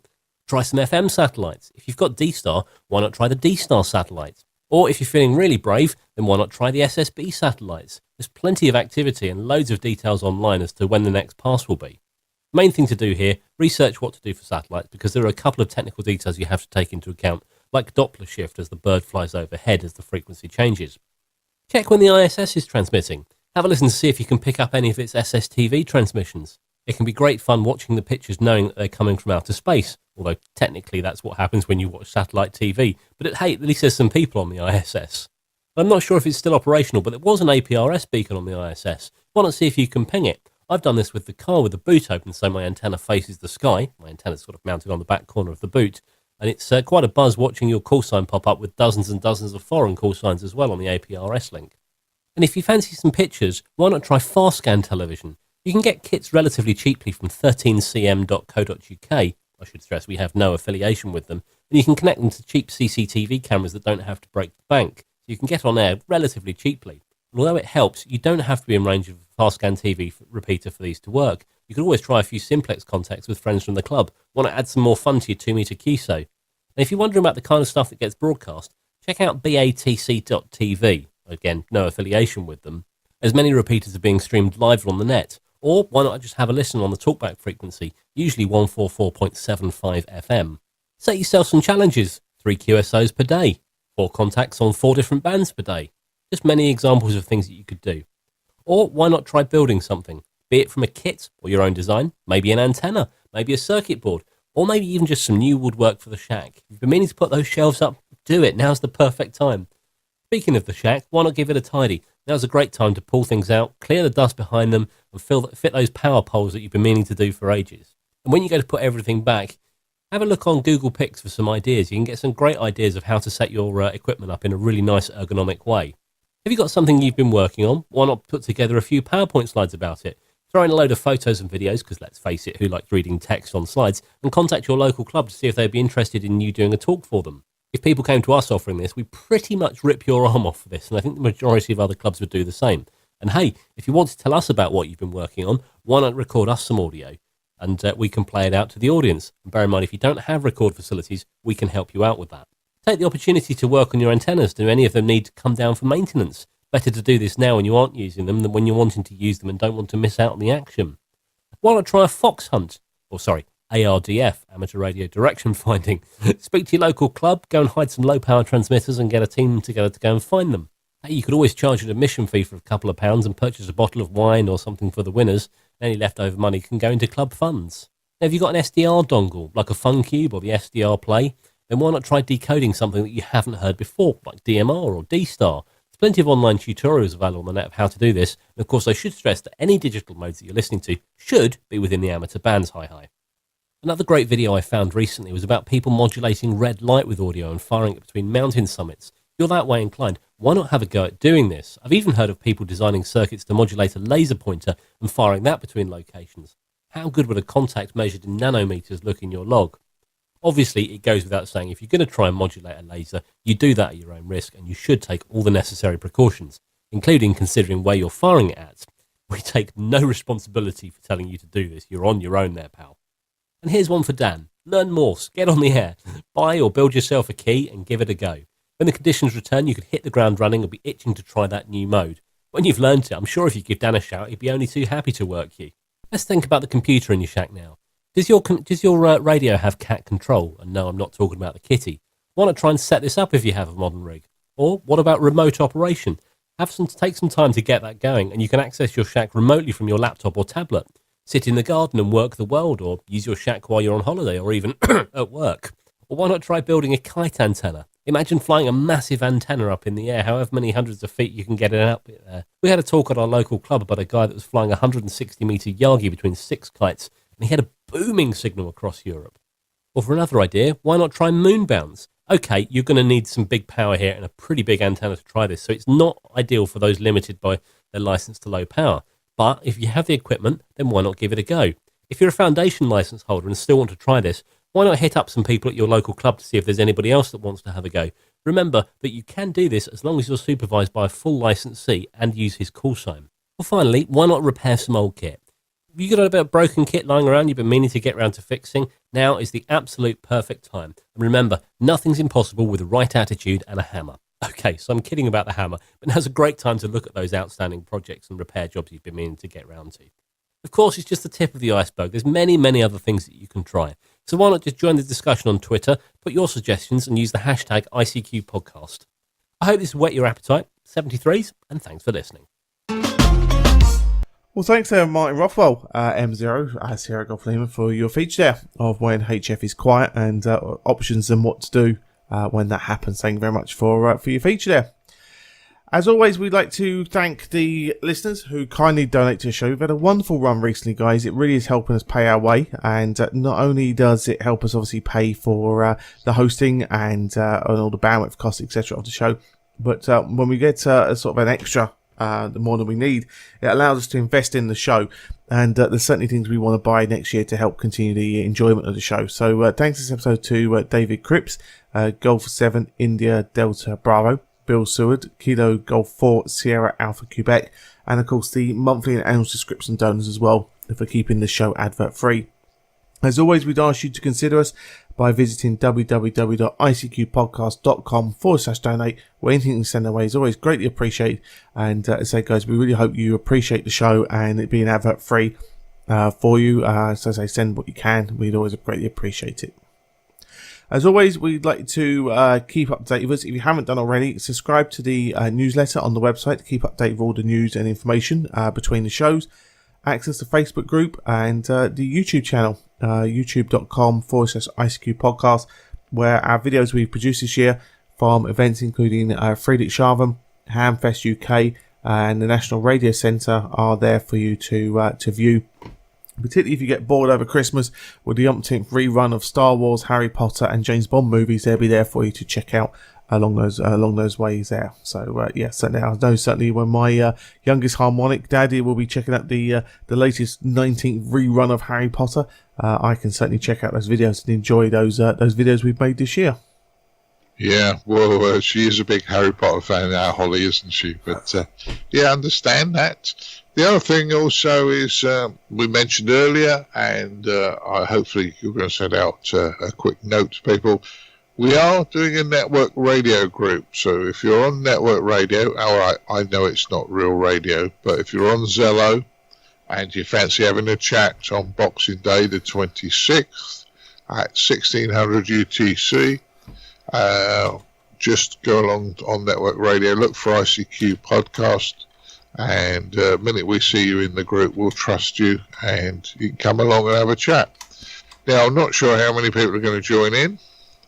Try some FM satellites. If you've got D-Star, why not try the D-Star satellites? Or if you're feeling really brave, then why not try the SSB satellites? There's plenty of activity and loads of details online as to when the next pass will be. Main thing to do here, research what to do for satellites, because there are a couple of technical details you have to take into account, like Doppler shift as the bird flies overhead as the frequency changes. Check when the ISS is transmitting. Have a listen to see if you can pick up any of its SSTV transmissions. It can be great fun watching the pictures knowing that they're coming from outer space, although technically that's what happens when you watch satellite TV, but at least there's some people on the ISS. I'm not sure if it's still operational, but there was an APRS beacon on the ISS. Why not see if you can ping it? I've done this with the car with the boot open, so my antenna faces the sky. My antenna's sort of mounted on the back corner of the boot, and it's quite a buzz watching your call sign pop up with dozens and dozens of foreign call signs as well on the APRS link. And if you fancy some pictures, why not try FastScan Television? You can get kits relatively cheaply from 13cm.co.uk. I should stress we have no affiliation with them. And you can connect them to cheap CCTV cameras that don't have to break the bank. So you can get on air relatively cheaply. And although it helps, you don't have to be in range of a FastScan TV repeater for these to work. You can always try a few simplex contacts with friends from the club. Want to add some more fun to your 2-metre QSO. And if you're wondering about the kind of stuff that gets broadcast, check out BATC.TV. Again, no affiliation with them, as many repeaters are being streamed live on the net. Or why not just have a listen on the talkback frequency, usually 144.75 FM. Set yourself some challenges, 3 QSOs per day, 4 contacts on 4 different bands per day. Just many examples of things that you could do. Or why not try building something, be it from a kit or your own design, maybe an antenna, maybe a circuit board, or maybe even just some new woodwork for the shack. If you've been meaning to put those shelves up, do it, now's the perfect time. Speaking of the shack, why not give it a tidy? Now's a great time to pull things out, clear the dust behind them, and fit those power poles that you've been meaning to do for ages. And when you go to put everything back, have a look on Google Pics for some ideas. You can get some great ideas of how to set your equipment up in a really nice ergonomic way. Have you got something you've been working on? Why not put together a few PowerPoint slides about it? Throw in a load of photos and videos, because let's face it, who likes reading text on slides? And contact your local club to see if they'd be interested in you doing a talk for them. If people came to us offering this, we pretty much rip your arm off for this, and I think the majority of other clubs would do the same. And hey, if you want to tell us about what you've been working on, why not record us some audio? And we can play it out to the audience. And bear in mind, if you don't have record facilities, we can help you out with that. Take the opportunity to work on your antennas. Do any of them need to come down for maintenance? Better to do this now when you aren't using them than when you're wanting to use them and don't want to miss out on the action. Why not try a fox hunt? ARDF, Amateur Radio Direction Finding. Speak to your local club, go and hide some low-power transmitters and get a team together to go and find them. Hey, you could always charge an admission fee for a couple of pounds and purchase a bottle of wine or something for the winners. Any leftover money can go into club funds. Now, if you've got an SDR dongle, like a FunCube or the SDR Play, then why not try decoding something that you haven't heard before, like DMR or D-Star? There's plenty of online tutorials available on the net of how to do this. And of course, I should stress that any digital modes that you're listening to should be within the amateur band's hi-hi. Another great video I found recently was about people modulating red light with audio and firing it between mountain summits. If you're that way inclined, why not have a go at doing this? I've even heard of people designing circuits to modulate a laser pointer and firing that between locations. How good would a contact measured in nanometers look in your log? Obviously, it goes without saying, if you're going to try and modulate a laser, you do that at your own risk, and you should take all the necessary precautions, including considering where you're firing it at. We take no responsibility for telling you to do this. You're on your own there, pal. And here's one for Dan. Learn Morse, get on the air, buy or build yourself a key and give it a go. When the conditions return, you could hit the ground running and be itching to try that new mode. When you've learned it, I'm sure if you give Dan a shout, he'd be only too happy to work you. Let's think about the computer in your shack now. Does your radio have cat control? And no, I'm not talking about the kitty. Why not try and set this up if you have a modern rig? Or what about remote operation? Take some time to get that going, and you can access your shack remotely from your laptop or tablet. Sit in the garden and work the world, or use your shack while you're on holiday, or even at work. Or why not try building a kite antenna? Imagine flying a massive antenna up in the air, however many hundreds of feet you can get it up there. We had a talk at our local club about a guy that was flying a 160-metre Yagi between 6 kites, and he had a booming signal across Europe. Or for another idea, why not try moon bounce? Okay, you're going to need some big power here and a pretty big antenna to try this, so it's not ideal for those limited by their license to low power. But if you have the equipment, then why not give it a go? If you're a foundation license holder and still want to try this, why not hit up some people at your local club to see if there's anybody else that wants to have a go? Remember that you can do this as long as you're supervised by a full licensee and use his call sign. Well, finally, why not repair some old kit? If you've got a bit of broken kit lying around you've been meaning to get around to fixing, now is the absolute perfect time. And remember, nothing's impossible with the right attitude and a hammer. Okay, so I'm kidding about the hammer, but now's a great time to look at those outstanding projects and repair jobs you've been meaning to get round to. Of course, it's just the tip of the iceberg. There's many, many other things that you can try. So why not just join the discussion on Twitter, put your suggestions, and use the hashtag ICQ podcast. I hope this whet your appetite. 73s, and thanks for listening. Well, thanks there, Martin Rothwell, M0, Sierra Golf Lima, for your feature there of when HF is quiet and options and what to do when that happens. Thank you very much for your feature there. As always, we'd like to thank the listeners who kindly donate to the show. We've had a wonderful run recently, guys. It really is helping us pay our way. And not only does it help us obviously pay for the hosting and all the bandwidth costs, etc. of the show, but when we get sort of an extra the more than we need. It allows us to invest in the show, and there's certainly things we want to buy next year to help continue the enjoyment of the show. So thanks this episode to David Cripps, Golf 7 India Delta Bravo, Bill Seward, Kilo Golf 4 Sierra Alpha Quebec, and of course the monthly and annual subscription donors as well for keeping the show advert free. As always, we'd ask you to consider us by visiting www.icqpodcast.com/donate, where anything you send away is always greatly appreciated. And as I say, guys, we really hope you appreciate the show and it being advert free for you. So as I say, send what you can. We'd always greatly appreciate it. As always, we'd like to keep up to date with us. If you haven't done already, subscribe to the newsletter on the website to keep up to date with all the news and information between the shows. Access the Facebook group and the YouTube channel, youtube.com/ICQ podcast, where our videos we've produced this year from events including Friedrich Sharvam, Hamfest UK, and the National Radio Centre are there for you to view. Particularly if you get bored over Christmas with the umpteenth rerun of Star Wars, Harry Potter, and James Bond movies, they'll be there for you to check out along those ways there. So certainly I know certainly when my youngest harmonic daddy will be checking out the latest 19th rerun of Harry Potter, I can certainly check out those videos and enjoy those videos we've made this year. Yeah, well, she is a big Harry Potter fan now, Holly, isn't she? But I understand that. The other thing also is we mentioned earlier, and hopefully you're going to send out a quick note to people. We are doing a network radio group, so if you're on network radio, I know it's not real radio, but if you're on Zello and you fancy having a chat on Boxing Day the 26th at 1600 UTC, just go along on network radio, look for ICQ podcast, and the minute we see you in the group, we'll trust you and you can come along and have a chat. Now, I'm not sure how many people are going to join in.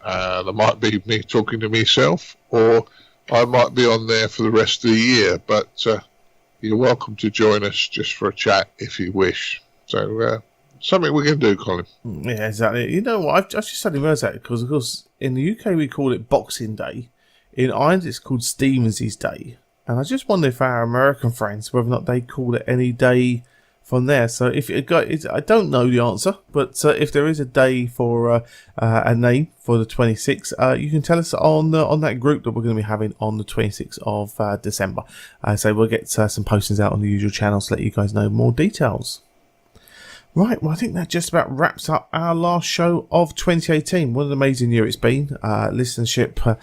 There might be me talking to myself, or I might be on there for the rest of the year, but you're welcome to join us just for a chat if you wish. So something we can do, Colin. Yeah, exactly. You know what, I've just suddenly realised that, because of course in the UK we call it Boxing Day, in Ireland it's called Stevens's Day, and I just wonder if our American friends, whether or not they call it any day from there. So if you got, I don't know the answer, but if there is a day for a name for the 26th, you can tell us on that group that we're going to be having on the 26th of December. So we'll get some postings out on the usual channels to let you guys know more details. Right, well, I think that just about wraps up our last show of 2018. What an amazing year it's been. Listenership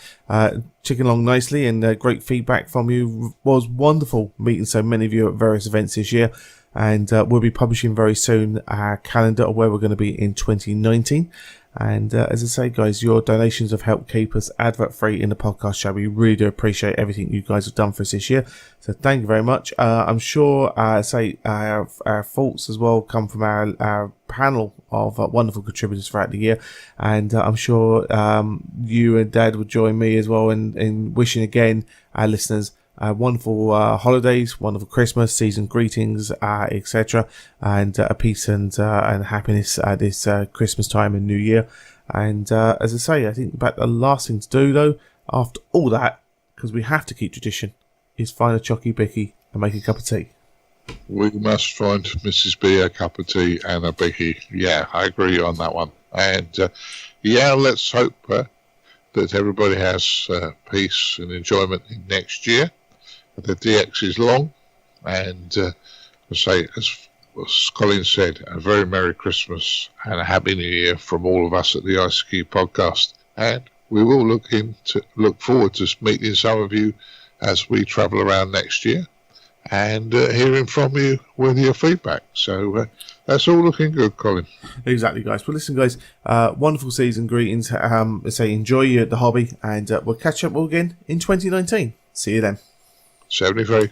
ticking along nicely, and great feedback from you. Was wonderful meeting so many of you at various events this year. And we'll be publishing very soon our calendar of where we're going to be in 2019. And as I say, guys, your donations have helped keep us advert free in the podcast show. We really do appreciate everything you guys have done for us this year. So thank you very much. I'm sure, our thoughts as well come from our panel of wonderful contributors throughout the year. And I'm sure you and Dad would join me as well in wishing again our listeners wonderful holidays, wonderful Christmas, season greetings, etc., and peace and happiness this Christmas time and New Year. And as I say, I think about the last thing to do though, after all that, because we have to keep tradition, is find a chocky bicky and make a cup of tea. We must find Mrs. B a cup of tea and a bicky. Yeah, I agree on that one. And let's hope that everybody has peace and enjoyment in next year. The DX is long, and as Colin said, a very Merry Christmas and a Happy New Year from all of us at the ICQ podcast. And we will look forward to meeting some of you as we travel around next year and hearing from you with your feedback. So that's all looking good, Colin. Exactly, guys. Well, listen, guys, wonderful season greetings. Enjoy the hobby, and we'll catch up again in 2019. See you then. 73.